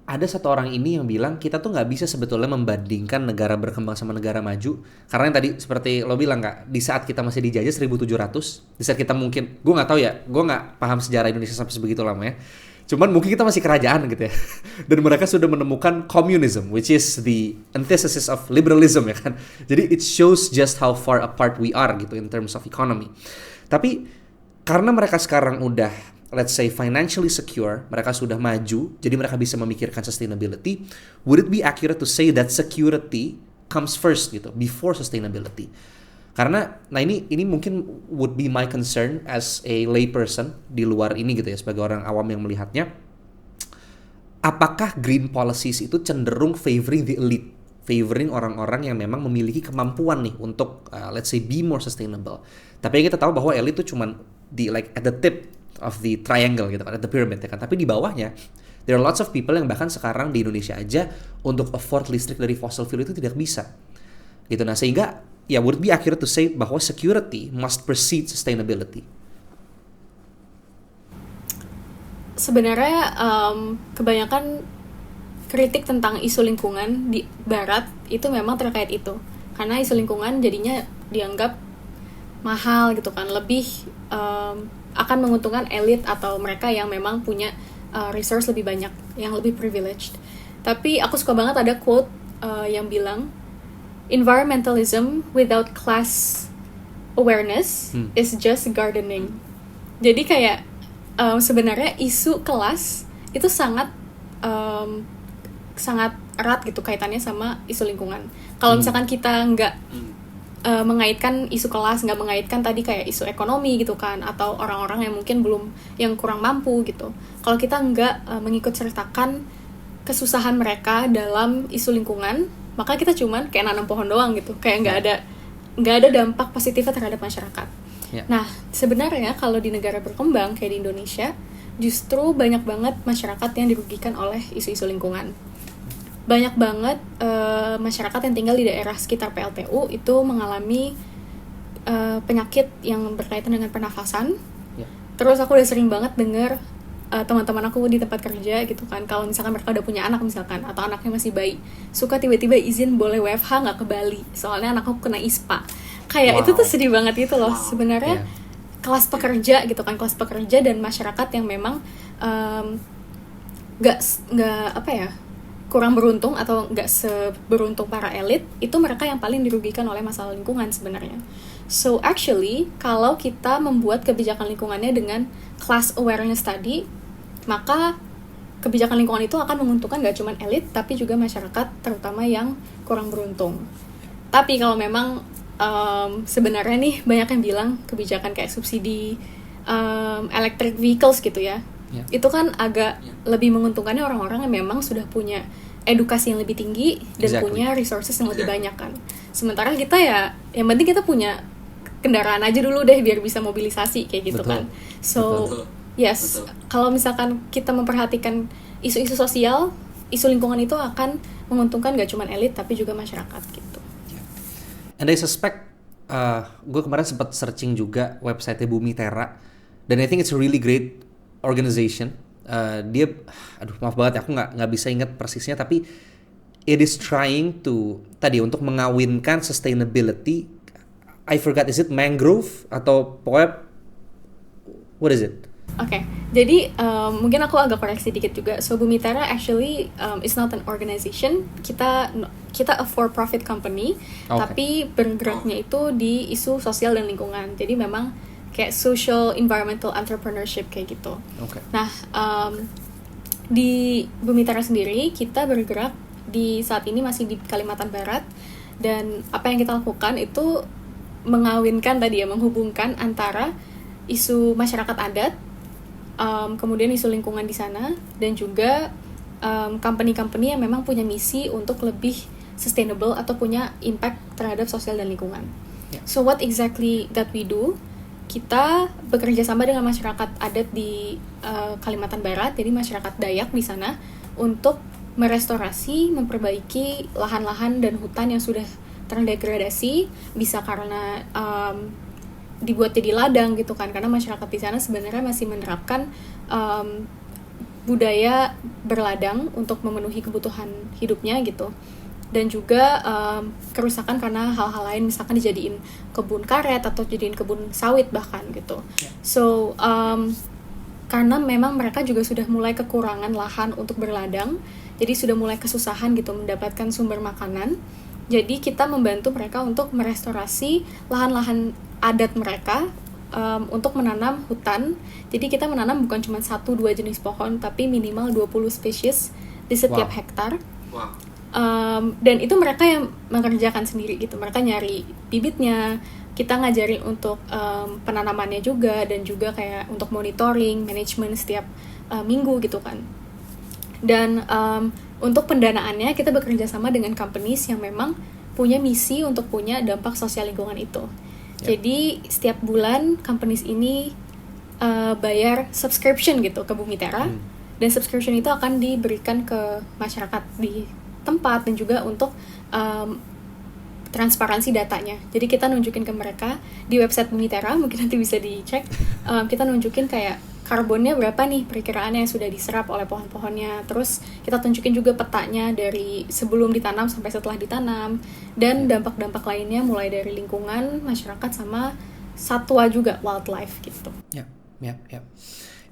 ada satu orang ini yang bilang kita tuh nggak bisa sebetulnya membandingkan negara berkembang sama negara maju, karena yang tadi seperti lo bilang Kak, di saat kita masih dijajah 1700, di saat kita mungkin, gue nggak tahu ya, gue nggak paham sejarah Indonesia sampai sebegitu lama ya, cuman mungkin kita masih kerajaan gitu ya, dan mereka sudah menemukan communism, which is the antithesis of liberalism ya kan, jadi it shows just how far apart we are gitu in terms of economy. Tapi karena mereka sekarang udah let's say financially secure, mereka sudah maju, jadi mereka bisa memikirkan sustainability. Would it be accurate to say that security comes first gitu, before sustainability? Karena, nah ini mungkin would be my concern as a lay person di luar ini gitu ya, sebagai orang awam yang melihatnya. Apakah green policies itu cenderung favoring the elite, favoring orang-orang yang memang memiliki kemampuan nih untuk let's say be more sustainable. Tapi yang kita tahu bahwa elite itu cuman di like at the tip of the triangle gitu kan, at the pyramid ya kan. Tapi di bawahnya there are lots of people yang bahkan sekarang di Indonesia aja untuk afford listrik dari fossil fuel itu tidak bisa. Gitu. Nah, sehingga ya would be accurate to say bahwa security must precede sustainability. Sebenarnya kebanyakan kritik tentang isu lingkungan di barat itu memang terkait itu. Karena isu lingkungan jadinya dianggap mahal gitu kan, lebih akan menguntungkan elit atau mereka yang memang punya resource lebih banyak, yang lebih privileged. Tapi aku suka banget ada quote yang bilang, environmentalism without class awareness is just gardening. Jadi kayak sebenarnya isu kelas itu sangat erat gitu kaitannya sama isu lingkungan. Kalau misalkan kita nggak mengaitkan isu kelas, nggak mengaitkan tadi kayak isu ekonomi gitu kan, atau orang-orang yang mungkin yang kurang mampu gitu. Kalau kita nggak mengikut sertakan kesusahan mereka dalam isu lingkungan, maka kita cuman kayak nanam pohon doang gitu, kayak nggak ada dampak positifnya terhadap masyarakat. Nah sebenarnya kalau di negara berkembang kayak di Indonesia, justru banyak banget masyarakat yang dirugikan oleh isu-isu lingkungan. Banyak banget masyarakat yang tinggal di daerah sekitar PLTU itu mengalami penyakit yang berkaitan dengan pernafasan. Terus aku udah sering banget dengar teman-teman aku di tempat kerja gitu kan, kalau misalkan mereka udah punya anak misalkan, atau anaknya masih bayi, suka tiba-tiba izin boleh WFH nggak ke Bali, soalnya anakku kena ISPA. Kayak itu tuh sedih banget gitu loh. Sebenarnya kelas pekerja gitu kan, kelas pekerja dan masyarakat yang memang nggak apa ya, kurang beruntung atau nggak seberuntung para elit, itu mereka yang paling dirugikan oleh masalah lingkungan sebenarnya. So actually, kalau kita membuat kebijakan lingkungannya dengan class awareness tadi, maka kebijakan lingkungan itu akan menguntungkan gak cuma elit tapi juga masyarakat, terutama yang kurang beruntung. Tapi kalau memang sebenarnya nih banyak yang bilang kebijakan kayak subsidi electric vehicles gitu ya, itu kan agak lebih menguntungkannya orang-orang yang memang sudah punya edukasi yang lebih tinggi dan punya resources yang lebih banyak kan. Sementara kita ya, yang penting kita punya kendaraan aja dulu deh biar bisa mobilisasi kayak gitu. Betul. Kan. So yes, kalau misalkan kita memperhatikan isu-isu sosial, isu lingkungan itu akan menguntungkan gak cuma elit tapi juga masyarakat gitu. And I suspect, gue kemarin sempat searching juga website Bumi Tera, dan I think it's a really great organization. Dia, maaf banget aku nggak bisa ingat persisnya, tapi it is trying to untuk mengawinkan sustainability. I forgot, is it mangrove atau pokoknya what is it? Oke, jadi mungkin aku agak koreksi dikit juga. So Bumi Tera actually is not an organization. Kita a for-profit company, tapi bergeraknya itu di isu sosial dan lingkungan. Jadi memang kayak social environmental entrepreneurship kayak gitu. Nah, di Bumi Tera sendiri kita bergerak di saat ini masih di Kalimantan Barat, dan apa yang kita lakukan itu mengawinkan menghubungkan antara isu masyarakat adat, kemudian isu lingkungan di sana, dan juga company-company yang memang punya misi untuk lebih sustainable atau punya impact terhadap sosial dan lingkungan. So what exactly that we do? Kita bekerja sama dengan masyarakat adat di Kalimantan Barat, jadi masyarakat Dayak di sana, untuk merestorasi, memperbaiki lahan-lahan dan hutan yang sudah terdegradasi, bisa karena dibuat jadi ladang gitu kan, karena masyarakat di sana sebenarnya masih menerapkan budaya berladang untuk memenuhi kebutuhan hidupnya gitu. Dan juga kerusakan karena hal-hal lain, misalkan dijadiin kebun karet atau jadiin kebun sawit bahkan gitu. So karena memang mereka juga sudah mulai kekurangan lahan untuk berladang, jadi sudah mulai kesusahan gitu mendapatkan sumber makanan. Jadi kita membantu mereka untuk merestorasi lahan-lahan adat mereka untuk menanam hutan. Jadi kita menanam bukan cuma 1-2 jenis pohon, tapi minimal 20 spesies di setiap hektar. Dan itu mereka yang mengerjakan sendiri gitu. Mereka nyari bibitnya, kita ngajarin untuk penanamannya juga, dan juga kayak untuk monitoring, manajemen setiap minggu gitu kan. Dan untuk pendanaannya kita bekerja sama dengan companies yang memang punya misi untuk punya dampak sosial lingkungan itu. Jadi setiap bulan companies ini bayar subscription gitu ke Bumi Tera, dan subscription itu akan diberikan ke masyarakat di tempat, dan juga untuk transparansi datanya. Jadi kita nunjukin ke mereka di website Bumi Tera, mungkin nanti bisa dicek, kita nunjukin kayak karbonnya berapa nih perkiraannya yang sudah diserap oleh pohon-pohonnya. Terus kita tunjukin juga petanya dari sebelum ditanam sampai setelah ditanam, dan dampak-dampak lainnya mulai dari lingkungan, masyarakat, sama satwa juga, wildlife gitu. Ya.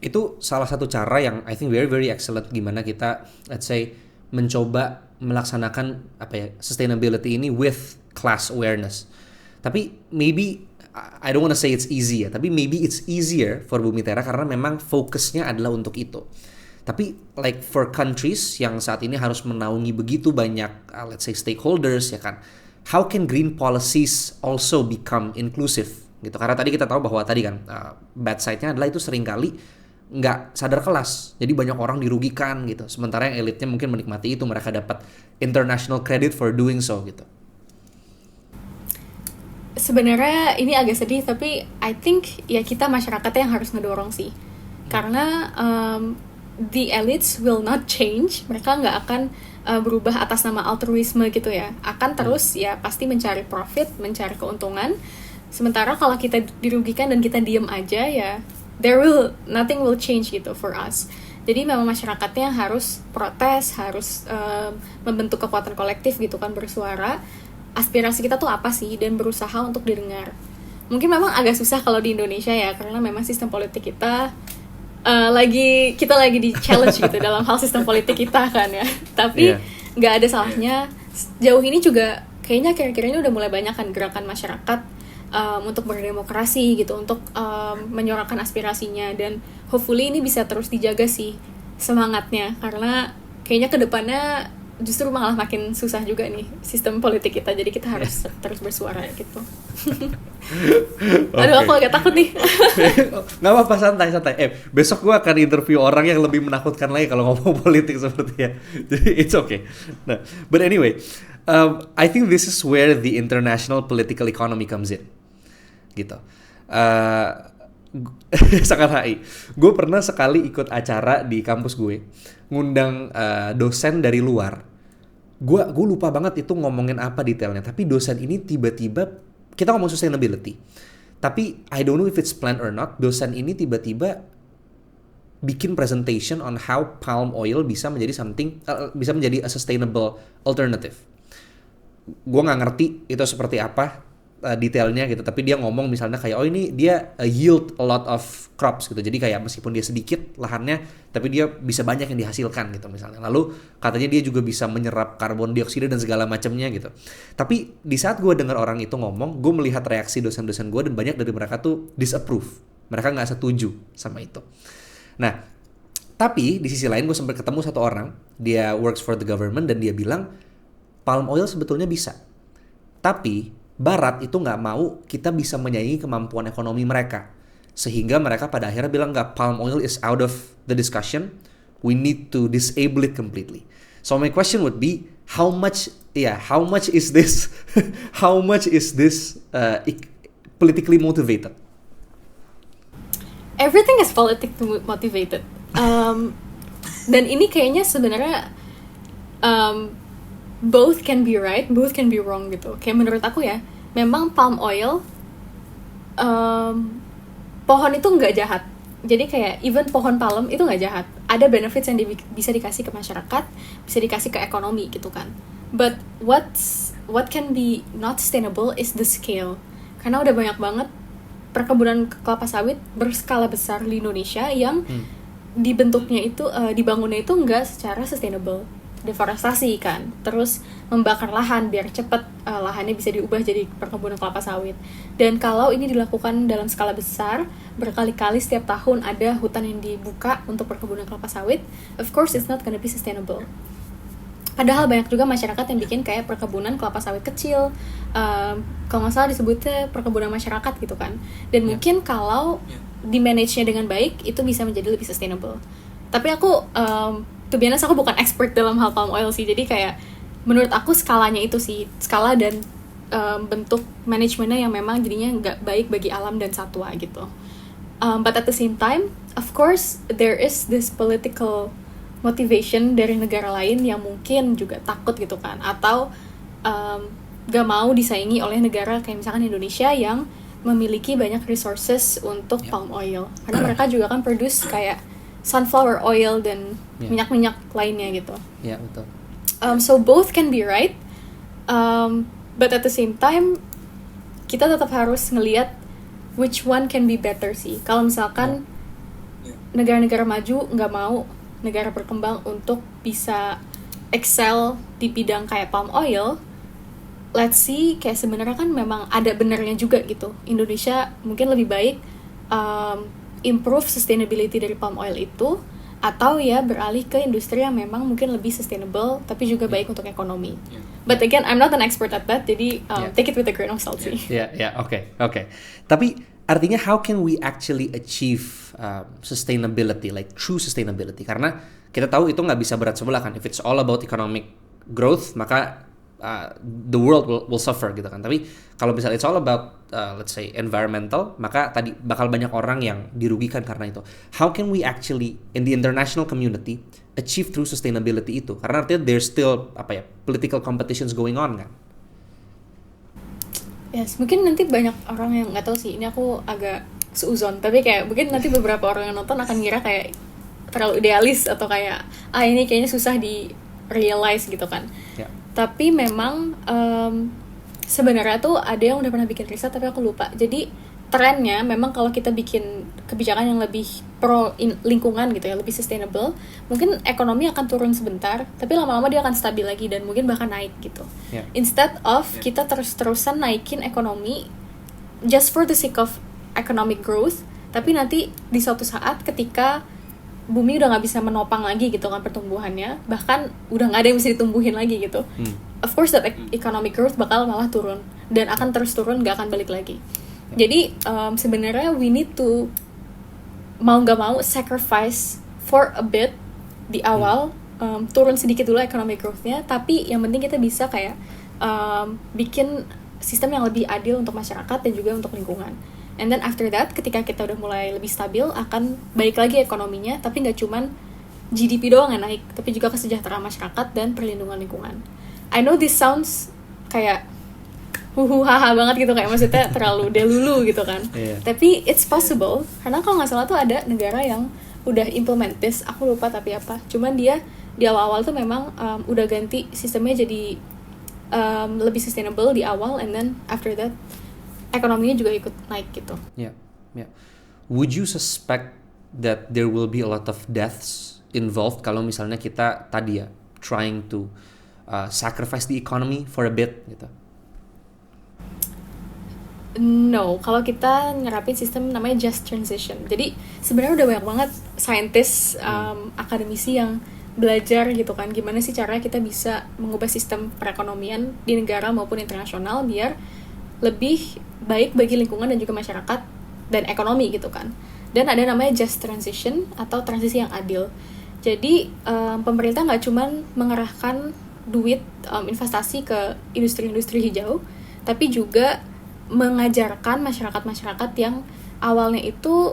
Itu salah satu cara yang I think very very excellent, gimana kita let's say mencoba melaksanakan sustainability ini with class awareness. Tapi maybe I don't want to say it's easy ya, tapi maybe it's easier for Bumi Tera karena memang fokusnya adalah untuk itu. Tapi like for countries yang saat ini harus menaungi begitu banyak let's say stakeholders ya kan, how can green policies also become inclusive gitu? Karena tadi kita tahu bahwa tadi kan bad side-nya adalah itu seringkali nggak sadar kelas, jadi banyak orang dirugikan gitu. Sementara yang elitnya mungkin menikmati itu, mereka dapat international credit for doing so gitu. Sebenarnya ini agak sedih, tapi I think ya kita masyarakatnya yang harus ngedorong sih. Karena the elites will not change, mereka nggak akan berubah atas nama altruisme gitu ya. Akan terus ya pasti mencari profit, mencari keuntungan. Sementara kalau kita dirugikan dan kita diem aja ya, nothing will change gitu for us. Jadi memang masyarakatnya harus protes, harus membentuk kekuatan kolektif gitu kan, bersuara. Aspirasi kita tuh apa sih, dan berusaha untuk didengar. Mungkin memang agak susah kalau di Indonesia ya, karena memang sistem politik kita kita lagi di challenge gitu dalam hal sistem politik kita kan ya. Tapi nggak ada salahnya. Jauh ini juga kayaknya kira-kira ini udah mulai banyak kan gerakan masyarakat untuk berdemokrasi gitu, untuk menyuarakan aspirasinya, dan hopefully ini bisa terus dijaga sih. semangatnya, karena kayaknya kedepannya justru malah makin susah juga nih sistem politik kita, jadi kita harus terus bersuara gitu. Aduh, aku agak takut nih. Nggak apa-apa, santai. Besok gue akan interview orang yang lebih menakutkan lagi kalau ngomong politik sepertinya. Jadi it's okay. Nah, but anyway, I think this is where the international political economy comes in. Gitu. Sangat HI. Gue pernah sekali ikut acara di kampus gue, ngundang dosen dari luar. Gue lupa banget itu ngomongin apa detailnya. Tapi dosen ini tiba-tiba, kita ngomong sustainability, tapi I don't know if it's planned or not. Dosen ini tiba-tiba bikin presentation on how palm oil bisa menjadi bisa menjadi a sustainable alternative. Gue nggak ngerti itu seperti apa detailnya gitu, tapi dia ngomong misalnya kayak ini dia yield a lot of crops gitu, jadi kayak meskipun dia sedikit lahannya tapi dia bisa banyak yang dihasilkan gitu misalnya. Lalu katanya dia juga bisa menyerap karbon dioksida dan segala macamnya gitu. Tapi di saat gue dengar orang itu ngomong, gue melihat reaksi dosen-dosen gue dan banyak dari mereka tuh disapprove, mereka nggak setuju sama itu. Nah, tapi di sisi lain gue sempat ketemu satu orang, dia works for the government, dan dia bilang palm oil sebetulnya bisa, tapi Barat itu nggak mau kita bisa menyaingi kemampuan ekonomi mereka, sehingga mereka pada akhirnya bilang nggak, palm oil is out of the discussion, we need to disable it completely. So my question would be, how much is this politically motivated? Everything is politically motivated. Dan ini kayaknya sebenarnya both can be right, both can be wrong gitu. Kayak menurut aku ya, memang palm oil, pohon itu nggak jahat. Jadi kayak even pohon palem itu nggak jahat. Ada benefits yang bisa dikasih ke masyarakat, bisa dikasih ke ekonomi gitu kan. But what can be not sustainable is the scale. Karena udah banyak banget perkebunan kelapa sawit berskala besar di Indonesia yang dibentuknya itu, dibangunnya itu nggak secara sustainable. Deforestasi kan, terus membakar lahan biar cepat lahannya bisa diubah jadi perkebunan kelapa sawit. Dan kalau ini dilakukan dalam skala besar, berkali-kali setiap tahun ada hutan yang dibuka untuk perkebunan kelapa sawit, of course it's not gonna be sustainable. Padahal banyak juga masyarakat yang bikin kayak perkebunan kelapa sawit kecil, kalau nggak salah disebutnya perkebunan masyarakat gitu kan. Dan mungkin kalau di-manage-nya dengan baik, itu bisa menjadi lebih sustainable. Tapi aku to be honest, aku bukan expert dalam hal palm oil sih, jadi kayak menurut aku skalanya itu sih, skala dan bentuk manajemennya yang memang jadinya nggak baik bagi alam dan satwa gitu. But at the same time, of course there is this political motivation dari negara lain yang mungkin juga takut gitu kan, atau gak mau disaingi oleh negara kayak misalkan Indonesia yang memiliki banyak resources untuk palm oil, karena mereka juga kan produce kayak sunflower oil dan minyak-minyak lainnya gitu. Iya, betul. So both can be right, but at the same time kita tetap harus ngelihat which one can be better sih. Kalau misalkan negara-negara maju nggak mau negara berkembang untuk bisa excel di bidang kayak palm oil, let's see, kayak sebenarnya kan memang ada benernya juga gitu. Indonesia mungkin lebih baik improve sustainability dari palm oil itu, atau ya beralih ke industri yang memang mungkin lebih sustainable tapi juga baik untuk ekonomi. But again, I'm not an expert at that, jadi take it with a grain of salt sih. Okay. Tapi artinya how can we actually achieve sustainability, like true sustainability? Karena kita tahu itu nggak bisa berat sebelah kan. If it's all about economic growth, maka the world will suffer gitu kan. Tapi kalau misalnya it's all about let's say environmental, maka tadi bakal banyak orang yang dirugikan karena itu. How can we actually in the international community achieve true sustainability itu? Karena artinya there's still political competitions going on kan. Yes, mungkin nanti banyak orang yang nggak tahu sih, ini aku agak seuzon, tapi kayak mungkin nanti beberapa orang yang nonton akan ngira kayak terlalu idealis atau kayak ini kayaknya susah di realize gitu kan. Tapi memang sebenarnya tuh ada yang udah pernah bikin riset tapi aku lupa. Jadi trennya memang kalau kita bikin kebijakan yang lebih pro lingkungan gitu ya, lebih sustainable, mungkin ekonomi akan turun sebentar, tapi lama-lama dia akan stabil lagi dan mungkin bahkan naik gitu. Instead of kita terus-terusan naikin ekonomi just for the sake of economic growth, tapi nanti di suatu saat ketika bumi udah nggak bisa menopang lagi gitu kan pertumbuhannya, bahkan udah nggak ada yang bisa ditumbuhin lagi gitu. Of course that economic growth bakal malah turun dan akan terus turun, nggak akan balik lagi. Jadi sebenarnya we need to mau nggak mau sacrifice for a bit di awal, turun sedikit dulu economic growth-nya, tapi yang penting kita bisa kayak bikin sistem yang lebih adil untuk masyarakat dan juga untuk lingkungan. And then after that, ketika kita udah mulai lebih stabil, akan balik lagi ekonominya, tapi nggak cuman GDP doang yang naik, tapi juga kesejahteraan masyarakat dan perlindungan lingkungan. I know this sounds kayak haha banget gitu, kayak maksudnya terlalu delulu gitu kan. Tapi it's possible, karena kalau nggak salah tuh ada negara yang udah implement this, aku lupa tapi apa. Cuman dia di awal-awal tuh memang udah ganti sistemnya jadi lebih sustainable di awal, and then after that ekonominya juga ikut naik gitu. Yeah. Would you suspect that there will be a lot of deaths involved kalau misalnya kita tadi ya trying to sacrifice the economy for a bit gitu? No, kalau kita nerapin sistem namanya just transition. Jadi sebenarnya udah banyak banget scientist, akademisi yang belajar gitu kan, gimana sih caranya kita bisa mengubah sistem perekonomian di negara maupun internasional biar lebih baik bagi lingkungan dan juga masyarakat dan ekonomi gitu kan. Dan ada namanya just transition atau transisi yang adil. Jadi pemerintah nggak cuman mengerahkan duit investasi ke industri-industri hijau, tapi juga mengajarkan masyarakat-masyarakat yang awalnya itu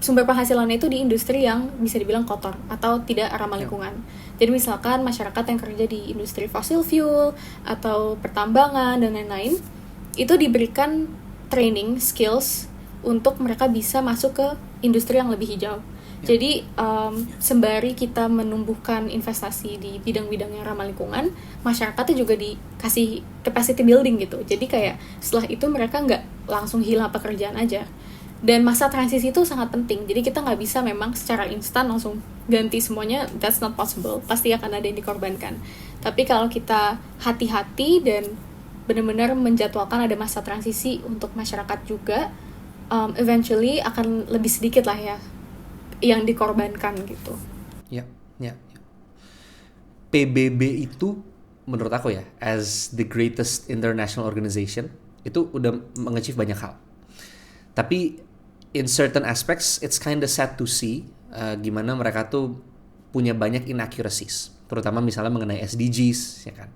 sumber penghasilannya itu di industri yang bisa dibilang kotor atau tidak ramah lingkungan. Jadi misalkan masyarakat yang kerja di industri fossil fuel atau pertambangan dan lain-lain, itu diberikan training skills untuk mereka bisa masuk ke industri yang lebih hijau. Jadi sembari kita menumbuhkan investasi di bidang-bidang yang ramah lingkungan, masyarakatnya juga dikasih capacity building gitu. Jadi kayak setelah itu mereka nggak langsung hilang pekerjaan aja. Dan masa transisi itu sangat penting. Jadi kita nggak bisa memang secara instan langsung ganti semuanya. That's not possible. Pasti akan ada yang dikorbankan. Tapi kalau kita hati-hati dan benar-benar menjadwalkan ada masa transisi untuk masyarakat juga, eventually akan lebih sedikit lah ya yang dikorbankan gitu. Ya. PBB itu menurut aku ya, as the greatest international organization, itu udah mengachieve banyak hal. Tapi in certain aspects, it's kinda sad to see gimana mereka tuh punya banyak inaccuracies, terutama misalnya mengenai SDGs, ya kan,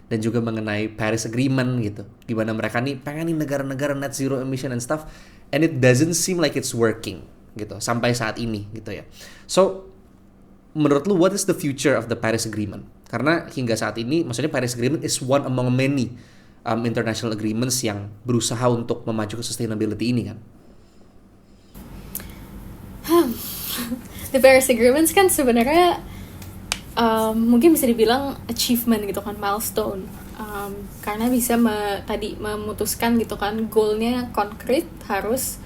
dan juga mengenai Paris Agreement gitu. Gimana mereka nih pengen nih negara-negara net zero emission and stuff, and it doesn't seem like it's working gitu sampai saat ini gitu ya. So menurut lu what is the future of the Paris Agreement? Karena hingga saat ini, maksudnya Paris Agreement is one among many international agreements yang berusaha untuk memacu ke sustainability ini kan. The Paris Agreements kan sebenarnya mungkin bisa dibilang achievement gitu kan, milestone, karena bisa memutuskan gitu kan, goalnya konkret, harus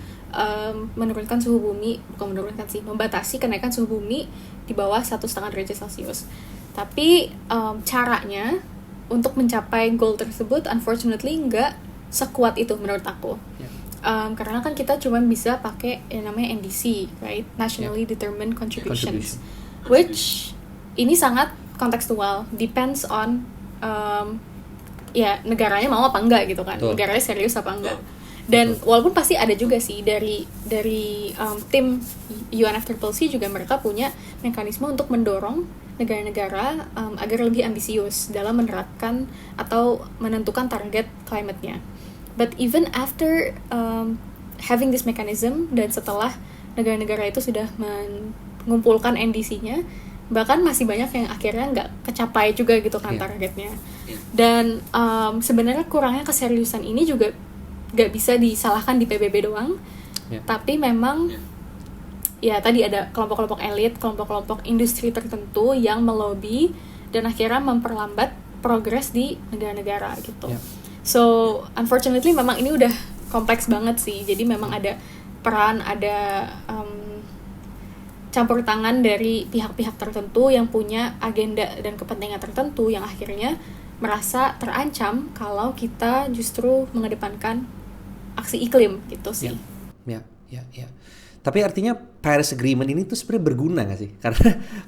menurunkan suhu bumi, bukan menurunkan sih, membatasi kenaikan suhu bumi di bawah 1,5 derajat Celcius. Tapi caranya untuk mencapai goal tersebut unfortunately nggak sekuat itu menurut aku. Karena kan kita cuma bisa pakai yang namanya NDC, right? Nationally Determined Contributions. Which ini sangat kontekstual, depends on ya negaranya mau apa enggak gitu kan. Negaranya serius apa enggak. Dan walaupun pasti ada juga sih dari tim UNFCCC juga, mereka punya mekanisme untuk mendorong negara-negara agar lebih ambisius dalam menerapkan atau menentukan target climate-nya. But even after having this mechanism, dan setelah negara-negara itu sudah mengumpulkan NDC-nya, bahkan masih banyak yang akhirnya nggak kecapai juga gitu kan targetnya. Dan sebenarnya kurangnya keseriusan ini juga nggak bisa disalahkan di PBB doang, tapi memang ya tadi ada kelompok-kelompok elit, kelompok-kelompok industri tertentu yang melobi dan akhirnya memperlambat progres di negara-negara gitu. So unfortunately memang ini udah kompleks banget sih. Jadi memang ada peran, ada campur tangan dari pihak-pihak tertentu yang punya agenda dan kepentingan tertentu yang akhirnya merasa terancam kalau kita justru mengedepankan aksi iklim gitu sih. Ya. Tapi artinya Paris Agreement ini tuh sebenarnya berguna gak sih?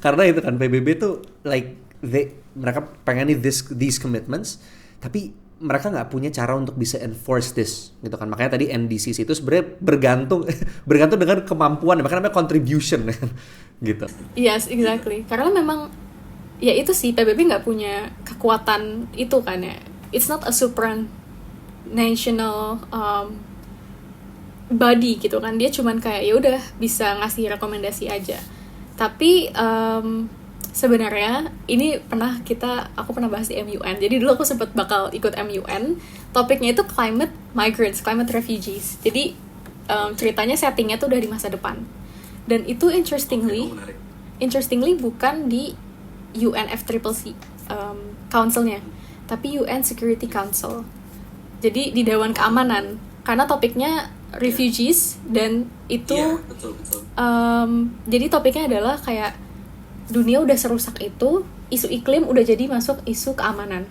Karena itu kan PBB tuh like mereka pengen these commitments, tapi mereka nggak punya cara untuk bisa enforce this gitu kan. Makanya tadi NDCs itu sebenarnya bergantung dengan kemampuan, makanya namanya contribution gitu. Yes, exactly. Karena memang ya itu sih, PBB nggak punya kekuatan itu kan ya. It's not a supranational body gitu kan. Dia cuman kayak ya udah bisa ngasih rekomendasi aja. Tapi sebenarnya ini aku pernah bahas di MUN. Jadi dulu aku sempat bakal ikut MUN. Topiknya itu climate migrants, climate refugees. Jadi ceritanya settingnya tuh udah di masa depan. Dan itu interestingly bukan di UNFCCC councilnya, tapi UN Security Council. Jadi di Dewan Keamanan. Karena topiknya refugees dan itu betul. Jadi topiknya adalah kayak dunia udah serusak itu, isu iklim udah jadi masuk isu keamanan.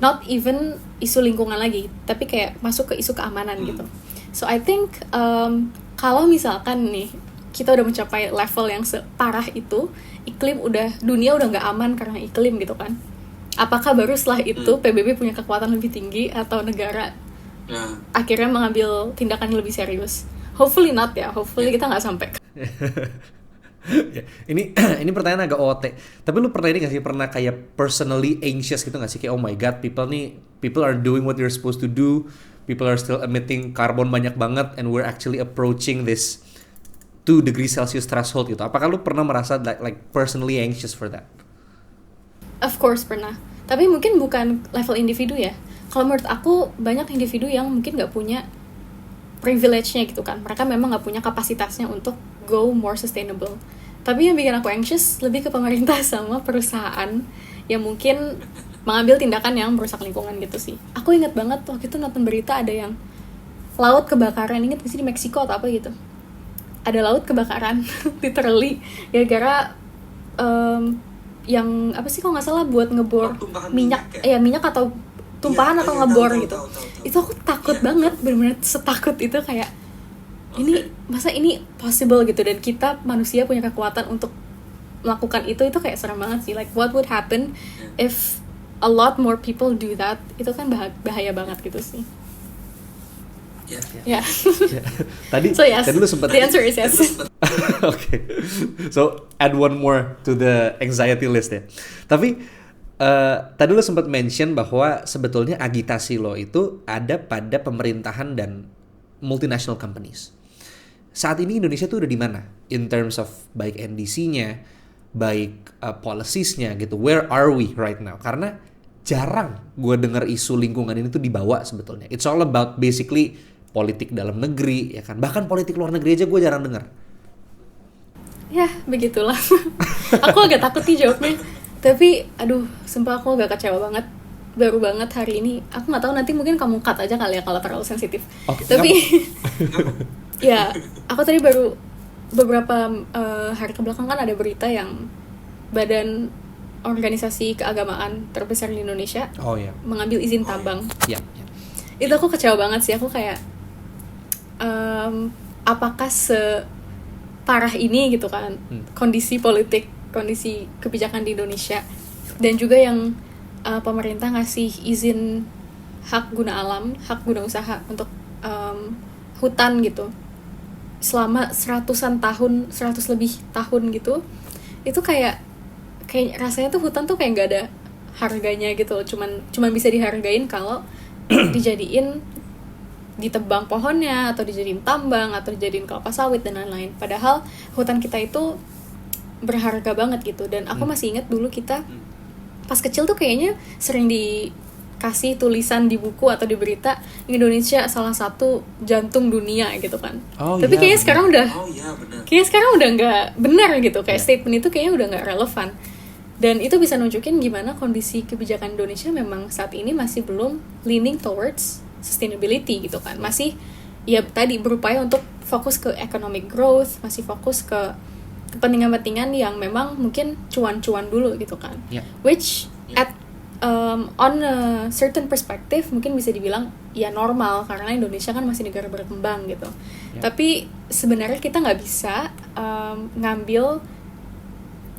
Not even isu lingkungan lagi, tapi kayak masuk ke isu keamanan gitu. So I think kalau misalkan nih kita udah mencapai level yang separah itu, dunia udah nggak aman karena iklim gitu kan. Apakah baru setelah itu PBB punya kekuatan lebih tinggi atau negara akhirnya mengambil tindakan yang lebih serius? Hopefully not ya, hopefully kita nggak sampai. ini pertanyaan agak OT. Tapi lu pernah kayak personally anxious gitu nggak sih? Kayak oh my god, people are doing what they're supposed to do, people are still emitting carbon banyak banget, and we're actually approaching this 2 degrees Celsius threshold gitu. Apakah lu pernah merasa like personally anxious for that? Of course pernah. Tapi mungkin bukan level individu ya. Kalau menurut aku banyak individu yang mungkin nggak punya privilege-nya gitu kan. Mereka memang nggak punya kapasitasnya untuk go more sustainable. Tapi yang bikin aku anxious lebih ke pemerintah sama perusahaan yang mungkin mengambil tindakan yang merusak lingkungan gitu sih. Aku ingat banget waktu itu nonton berita ada yang laut kebakaran. Ingat gak sih di Meksiko atau apa gitu? Ada laut kebakaran literally gara-gara yang apa sih kalau nggak salah buat ngebor minyak atau tumpahan atau ngebor gitu. Itu aku takut banget, benar-benar setakut itu kayak ini masa ini possible gitu, dan kita manusia punya kekuatan untuk melakukan itu kayak serem banget sih. Like what would happen if a lot more people do that? Itu kan bahaya banget gitu sih. Yeah. Tadi lu sempat. The answer is yes. Okay. So add one more to the anxiety list ya. Tapi tadi lu sempat mention bahwa sebetulnya agitasi lo itu ada pada pemerintahan dan multinational companies. Saat ini Indonesia tuh udah di mana in terms of baik NDC-nya, baik policies-nya gitu. Where are we right now? Karena jarang gue dengar isu lingkungan ini tuh dibawa sebetulnya. It's all about basically politik dalam negeri ya kan. Bahkan politik luar negeri aja gue jarang dengar. Ya begitulah. Aku agak takut nih jawabnya. Tapi aduh, sumpah aku agak kecewa banget. Baru banget hari ini. Aku nggak tahu, nanti mungkin kamu cut aja kali ya kalau terlalu sensitif. Okay, tapi ya aku tadi baru beberapa hari kebelakang kan ada berita yang badan organisasi keagamaan terbesar di Indonesia mengambil izin tambang. Itu aku kecewa banget sih. Aku kayak apakah separah ini gitu kan kondisi politik, kondisi kebijakan di Indonesia, dan juga yang pemerintah ngasih izin hak guna alam, hak guna usaha untuk hutan gitu selama 100 lebih tahun gitu. Itu kayak rasanya tuh hutan tuh kayak nggak ada harganya gitu. Cuman bisa dihargain kalau dijadiin, ditebang pohonnya, atau dijadiin tambang, atau dijadiin kelapa sawit dan lain-lain. Padahal hutan kita itu berharga banget gitu. Dan aku masih ingat dulu kita pas kecil tuh kayaknya sering dikasih tulisan di buku atau di berita, Indonesia salah satu jantung dunia gitu kan. Tapi kayaknya sekarang udah nggak benar gitu. Kayak statement itu kayaknya udah nggak relevan. Dan itu bisa nunjukin gimana kondisi kebijakan Indonesia memang saat ini masih belum leaning towards sustainability gitu kan. Masih ya tadi berupaya untuk fokus ke economic growth, masih fokus ke kepentingan-kepentingan yang memang mungkin cuan-cuan dulu gitu kan. Which at on a certain perspective mungkin bisa dibilang ya normal karena Indonesia kan masih negara berkembang gitu. Tapi sebenarnya kita nggak bisa ngambil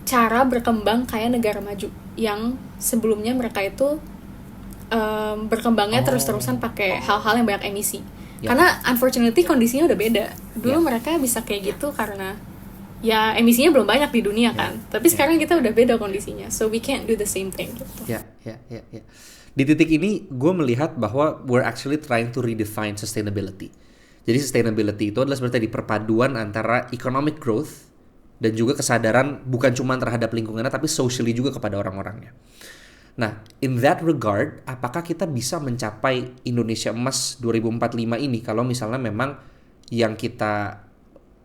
cara berkembang kayak negara maju yang sebelumnya mereka itu berkembangnya terus-terusan pakai hal-hal yang banyak emisi. Karena unfortunately kondisinya udah beda. Dulu mereka bisa kayak gitu karena ya emisinya belum banyak di dunia kan. Tapi sekarang kita udah beda kondisinya. So we can't do the same thing gitu. Ya. Di titik ini gue melihat bahwa we're actually trying to redefine sustainability. Jadi sustainability itu adalah seperti perpaduan antara economic growth dan juga kesadaran bukan cuma terhadap lingkungannya tapi socially juga kepada orang-orangnya. Nah, in that regard, apakah kita bisa mencapai Indonesia Emas 2045 ini kalau misalnya memang yang kita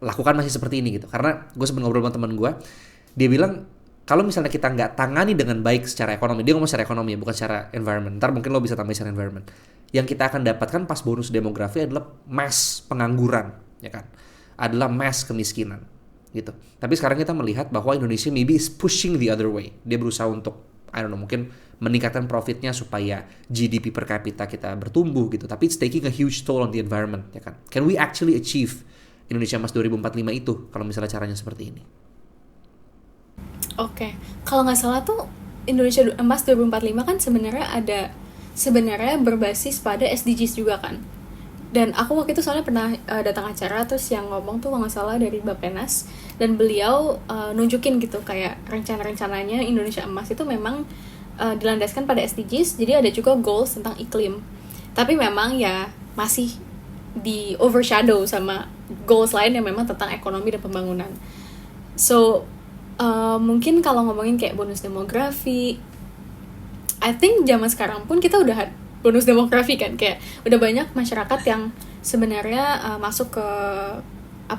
lakukan masih seperti ini gitu? Karena gue sempat ngobrol sama teman gue, dia bilang kalau misalnya kita nggak tangani dengan baik secara ekonomi, dia ngomong secara ekonomi ya, bukan secara environment. Ntar mungkin lo bisa tambahin secara environment. Yang kita akan dapatkan pas bonus demografi adalah mass pengangguran, ya kan? Adalah mass kemiskinan, gitu. Tapi sekarang kita melihat bahwa Indonesia maybe is pushing the other way. Dia berusaha untuk I don't know, mungkin meningkatkan profitnya supaya GDP per kapita kita bertumbuh gitu. Tapi it's taking a huge toll on the environment, ya kan? Can we actually achieve Indonesia Emas 2045 itu kalau misalnya caranya seperti ini? Oke. Kalau nggak salah tuh Indonesia Emas 2045 kan sebenarnya berbasis pada SDGs juga kan. Dan aku waktu itu soalnya pernah datang acara terus yang ngomong tuh nggak salah dari Bappenas dan beliau nunjukin gitu kayak rencana-rencananya Indonesia Emas itu memang dilandaskan pada SDGs, jadi ada juga goals tentang iklim. Tapi memang ya masih di overshadow sama goals lain yang memang tentang ekonomi dan pembangunan. So mungkin kalau ngomongin kayak bonus demografi, I think zaman sekarang pun kita udah bonus demografi kan, kayak udah banyak masyarakat yang sebenarnya masuk ke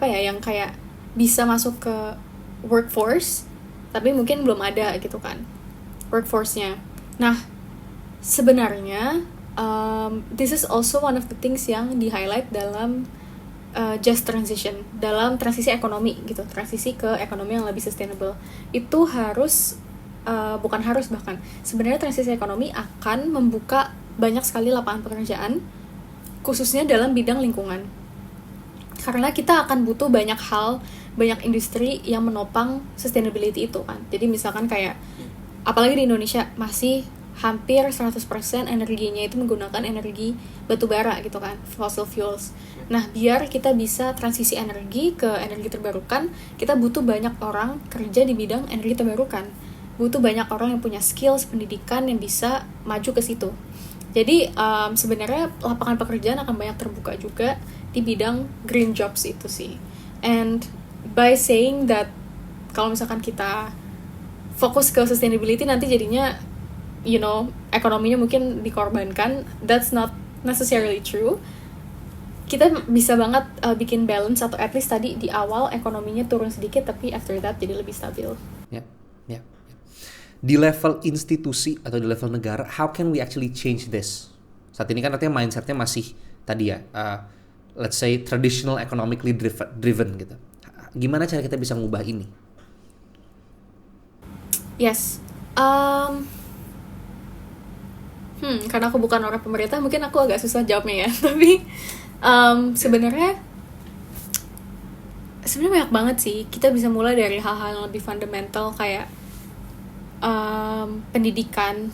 yang kayak bisa masuk ke workforce tapi mungkin belum ada gitu kan workforce-nya. Nah sebenarnya this is also one of the things yang di highlight dalam just transition, dalam transisi ekonomi gitu, transisi ke ekonomi yang lebih sustainable. Itu harus bukan harus, bahkan sebenarnya transisi ekonomi akan membuka banyak sekali lapangan pekerjaan khususnya dalam bidang lingkungan, karena kita akan butuh banyak hal, banyak industri yang menopang sustainability itu kan. Jadi misalkan kayak apalagi di Indonesia masih hampir 100% energinya itu menggunakan energi batu bara gitu kan, fossil fuels. Nah, biar kita bisa transisi energi ke energi terbarukan, kita butuh banyak orang kerja di bidang energi terbarukan. Butuh banyak orang yang punya skills, pendidikan yang bisa maju ke situ. Jadi sebenarnya lapangan pekerjaan akan banyak terbuka juga di bidang green jobs itu sih. And by saying that kalau misalkan kita fokus ke sustainability nanti jadinya ekonominya mungkin dikorbankan, that's not necessarily true. Kita bisa banget bikin balance, atau at least tadi di awal ekonominya turun sedikit tapi after that jadi lebih stabil. Ya. Di level institusi atau di level negara, how can we actually change this? Saat ini kan artinya mindsetnya masih tadi ya, let's say traditional economically driven gitu. Gimana cara kita bisa ngubah ini? Yes. Karena aku bukan orang pemerintah, mungkin aku agak susah jawabnya ya. Tapi sebenarnya banyak banget sih. Kita bisa mulai dari hal-hal yang lebih fundamental kayak pendidikan.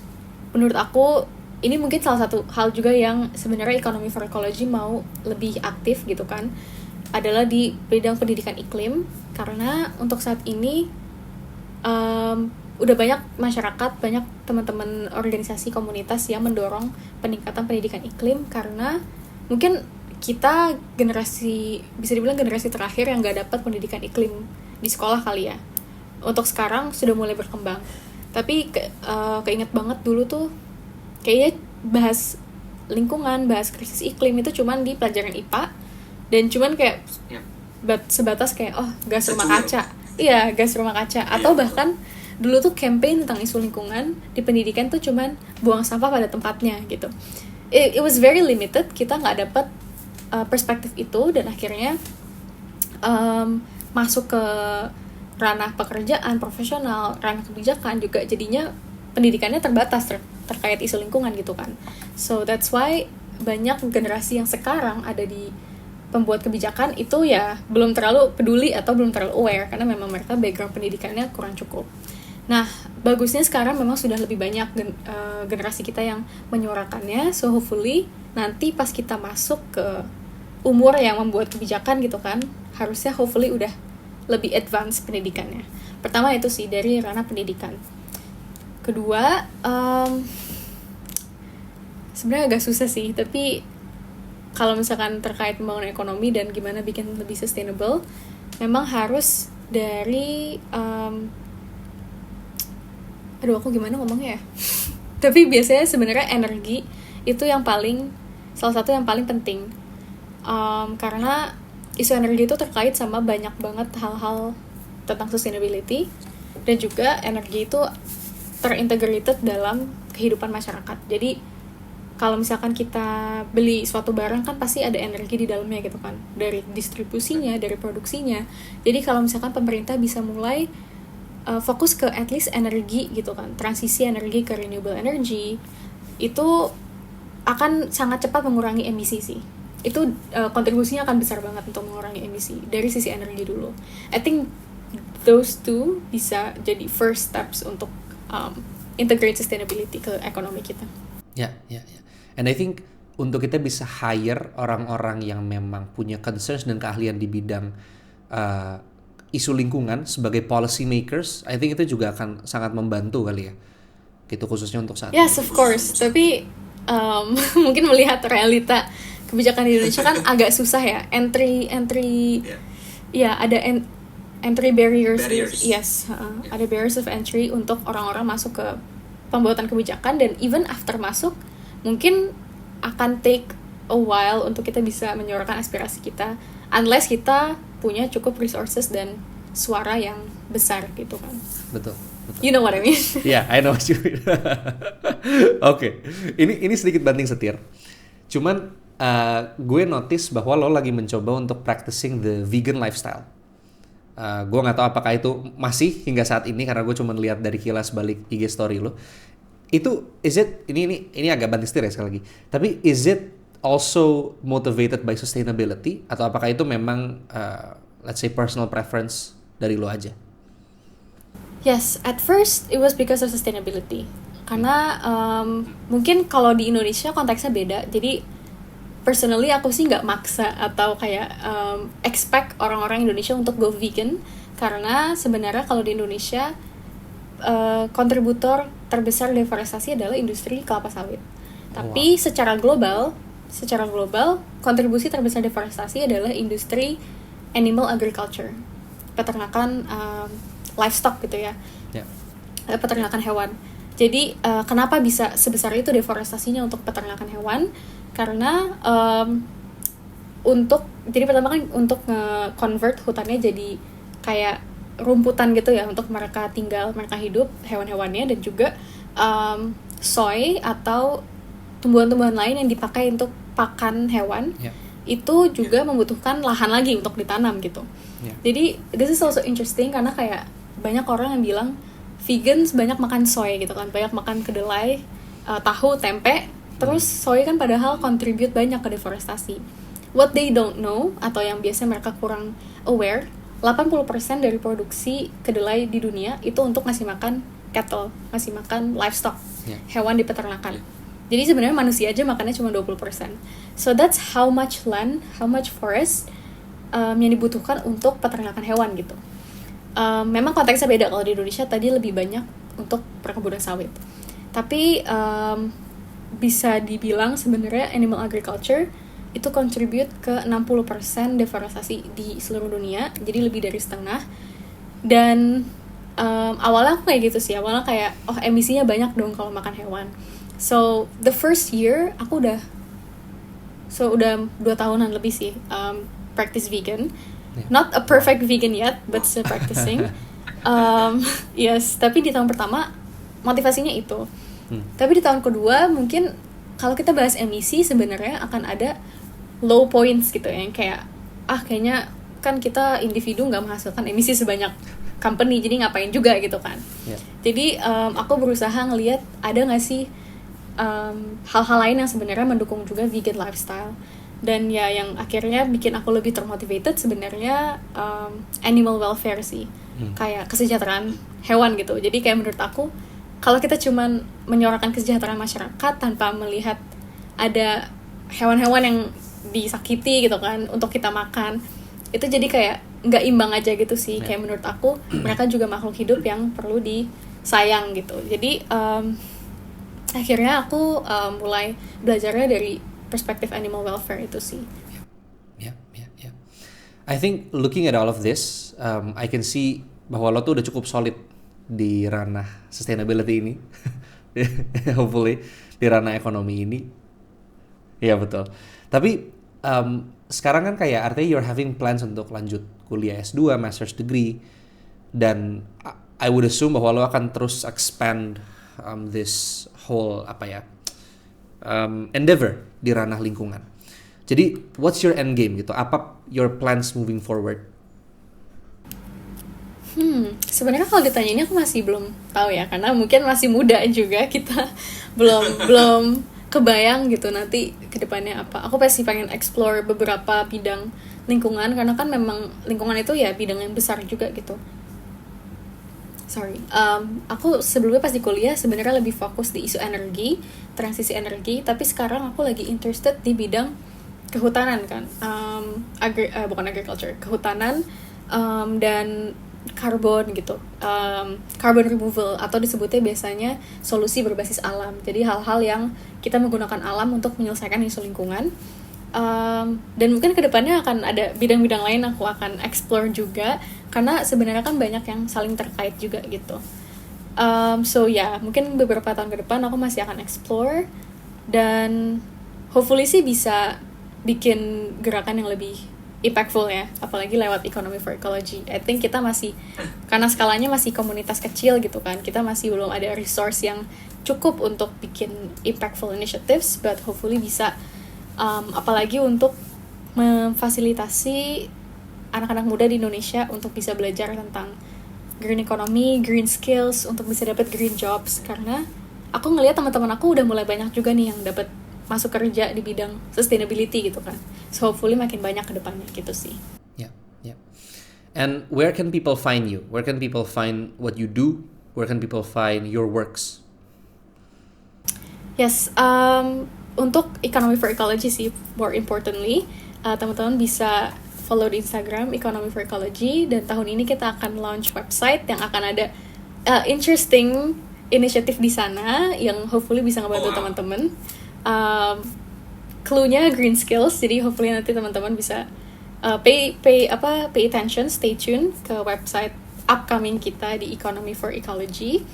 Menurut aku ini mungkin salah satu hal juga yang sebenarnya Economy for Ecology mau lebih aktif gitu kan, adalah di bidang pendidikan iklim. Karena untuk saat ini udah banyak masyarakat, banyak teman-teman organisasi komunitas yang mendorong peningkatan pendidikan iklim, karena mungkin kita bisa dibilang generasi terakhir yang gak dapat pendidikan iklim di sekolah kali ya. Untuk sekarang sudah mulai berkembang. Tapi keinget banget dulu tuh kayaknya bahas lingkungan, bahas krisis iklim itu cuman di pelajaran IPA, dan cuman kayak sebatas kayak gas rumah kaca. Iya, gas rumah kaca. Atau bahkan dulu tuh campaign tentang isu lingkungan di pendidikan tuh cuman buang sampah pada tempatnya gitu. It was very limited, kita nggak dapat perspektif itu, dan akhirnya masuk ke ranah pekerjaan profesional, ranah kebijakan juga jadinya pendidikannya terbatas terkait isu lingkungan gitu kan. So that's why banyak generasi yang sekarang ada di pembuat kebijakan itu ya belum terlalu peduli atau belum terlalu aware karena memang mereka background pendidikannya kurang cukup. Nah, bagusnya sekarang memang sudah lebih banyak generasi kita yang menyuarakannya. So hopefully nanti pas kita masuk ke umur yang membuat kebijakan gitu kan, harusnya hopefully udah lebih advance pendidikannya. Pertama itu sih dari ranah pendidikan. Kedua, sebenarnya agak susah sih, tapi kalau misalkan terkait pembangunan ekonomi dan gimana bikin lebih sustainable, memang harus dari aku gimana ngomongnya ya? Tapi biasanya sebenarnya energi itu yang salah satu yang paling penting, karena isu energi itu terkait sama banyak banget hal-hal tentang sustainability, dan juga energi itu terintegrated dalam kehidupan masyarakat. Jadi kalau misalkan kita beli suatu barang kan pasti ada energi di dalamnya gitu kan, dari distribusinya, dari produksinya. Jadi kalau misalkan pemerintah bisa mulai fokus ke at least energi gitu kan, transisi energi ke renewable energy, itu akan sangat cepat mengurangi emisi sih. Itu kontribusinya akan besar banget untuk mengurangi emisi dari sisi energi dulu. I think those two bisa jadi first steps untuk integrate sustainability ke ekonomi kita. Ya. And I think untuk kita bisa hire orang-orang yang memang punya concerns dan keahlian di bidang isu lingkungan sebagai policy makers, I think itu juga akan sangat membantu kali ya. Gitu khususnya untuk saat Yes, ini. of course. Tapi mungkin melihat realita kebijakan di Indonesia kan agak susah ya. Entry ya ada entry barriers. Yes, ada barriers of entry untuk orang-orang masuk ke pembuatan kebijakan, dan even after masuk mungkin akan take a while untuk kita bisa menyuarakan aspirasi kita unless kita punya cukup resources dan suara yang besar gitu kan. Betul. You know what I mean? Yeah, I know what you mean. Oke. Ini sedikit banting setir. Cuman gue notice bahwa lo lagi mencoba untuk practicing the vegan lifestyle. Gue nggak tahu apakah itu masih hingga saat ini karena gue cuma lihat dari kilas balik IG story lo. Itu ini agak banting setir ya sekali lagi. Tapi is it also motivated by sustainability atau apakah itu memang let's say personal preference dari lo aja? Yes, at first it was because of sustainability. Karena mungkin kalau di Indonesia konteksnya beda. Jadi personally aku sih nggak maksa atau kayak expect orang-orang Indonesia untuk go vegan. Karena sebenarnya kalau di Indonesia kontributor terbesar deforestasi adalah industri kelapa sawit. Tapi secara global kontribusi terbesar deforestasi adalah industri animal agriculture, peternakan livestock gitu ya, peternakan hewan. Jadi kenapa bisa sebesar itu deforestasinya untuk peternakan hewan? Karena jadi pertama kan untuk nge-convert hutannya jadi kayak rumputan gitu ya, untuk mereka tinggal, mereka hidup, hewan-hewannya, dan juga soy atau tumbuhan-tumbuhan lain yang dipakai untuk pakan hewan, itu juga membutuhkan lahan lagi untuk ditanam gitu. Jadi this is also interesting karena kayak banyak orang yang bilang vegans banyak makan soy gitu kan, banyak makan kedelai, tahu, tempe, terus soy kan padahal contribute banyak ke deforestasi. What they don't know atau yang biasanya mereka kurang aware, 80% dari produksi kedelai di dunia itu untuk ngasih makan cattle, ngasih makan livestock, hewan di peternakan. Jadi sebenarnya manusia aja makannya cuma 20%. So that's how much land, how much forest yang dibutuhkan untuk peternakan hewan gitu. Memang konteksnya beda, kalau di Indonesia tadi lebih banyak untuk perkebunan sawit. Tapi bisa dibilang sebenarnya animal agriculture itu contribute ke 60% deforestasi di seluruh dunia, jadi lebih dari setengah. Dan awalnya aku kayak gitu sih, awalnya kayak emisinya banyak dong kalau makan hewan. So the first year aku udah 2 tahunan lebih sih practice vegan. Not a perfect vegan yet, but still practicing. Yes, tapi di tahun pertama motivasinya itu. Tapi di tahun kedua mungkin kalau kita bahas emisi sebenarnya akan ada low points gitu ya, yang kayak kayaknya kan kita individu nggak menghasilkan emisi sebanyak company, jadi ngapain juga gitu kan. Jadi aku berusaha ngelihat ada nggak sih hal-hal lain yang sebenarnya mendukung juga vegan lifestyle. Dan ya yang akhirnya bikin aku lebih termotivated sebenarnya animal welfare sih, kayak kesejahteraan hewan gitu. Jadi kayak menurut aku kalau kita cuman menyorakan kesejahteraan masyarakat tanpa melihat ada hewan-hewan yang disakiti gitu kan untuk kita makan, itu jadi kayak nggak imbang aja gitu sih. Kayak menurut aku mereka juga makhluk hidup yang perlu disayang gitu. Jadi akhirnya aku mulai belajarnya dari perspektif animal welfare itu sih. Yeah. I think looking at all of this, I can see bahwa lo tuh udah cukup solid di ranah sustainability ini. Hopefully di ranah ekonomi ini. Iya betul. Tapi sekarang kan kayak artinya you're having plans untuk lanjut kuliah S2, master's degree, dan I would assume bahwa lo akan terus expand this whole endeavor di ranah lingkungan. Jadi what's your end game gitu? Apa your plans moving forward? Sebenarnya kalau ditanya ini aku masih belum tahu ya, karena mungkin masih muda juga kita, belum kebayang gitu nanti kedepannya apa. Aku pasti pengen explore beberapa bidang lingkungan, karena kan memang lingkungan itu ya bidang yang besar juga gitu. Aku sebelumnya pas di kuliah sebenarnya lebih fokus di isu energi, transisi energi, tapi sekarang aku lagi interested di bidang kehutanan kan, bukan agriculture, kehutanan, dan carbon gitu, carbon removal atau disebutnya biasanya solusi berbasis alam. Jadi hal-hal yang kita menggunakan alam untuk menyelesaikan isu lingkungan. Dan mungkin kedepannya akan ada bidang-bidang lain aku akan explore juga, karena sebenarnya kan banyak yang saling terkait juga gitu. Mungkin beberapa tahun ke depan aku masih akan explore, dan hopefully sih bisa bikin gerakan yang lebih impactful ya, apalagi lewat Economy for Ecology. I think kita masih, karena skalanya masih komunitas kecil gitu kan, kita masih belum ada resource yang cukup untuk bikin impactful initiatives, but hopefully bisa, apalagi untuk memfasilitasi anak-anak muda di Indonesia untuk bisa belajar tentang green economy, green skills, untuk bisa dapat green jobs. Karena aku ngelihat teman-teman aku udah mulai banyak juga nih yang dapat masuk kerja di bidang sustainability gitu kan. So hopefully makin banyak ke depannya gitu sih. Yeah. And where can people find you? Where can people find what you do? Where can people find your works? Yes, untuk Economy for Ecology sih, more importantly, teman-teman bisa follow di Instagram Economy for Ecology, dan tahun ini kita akan launch website yang akan ada interesting initiative di sana yang hopefully bisa ngebantu teman-teman. Clue-nya green skills, jadi hopefully nanti teman-teman bisa pay attention, stay tune ke website upcoming kita di Economy for Ecology.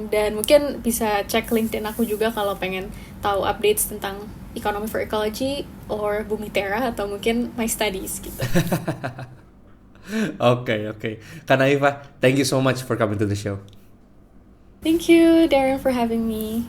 Dan mungkin bisa cek LinkedIn aku juga kalau pengen tahu updates tentang Economy for Ecology or Bumi Tera, atau mungkin my studies gitu. Okay. Kak Naifa, thank you so much for coming to the show. Thank you, Darren, for having me.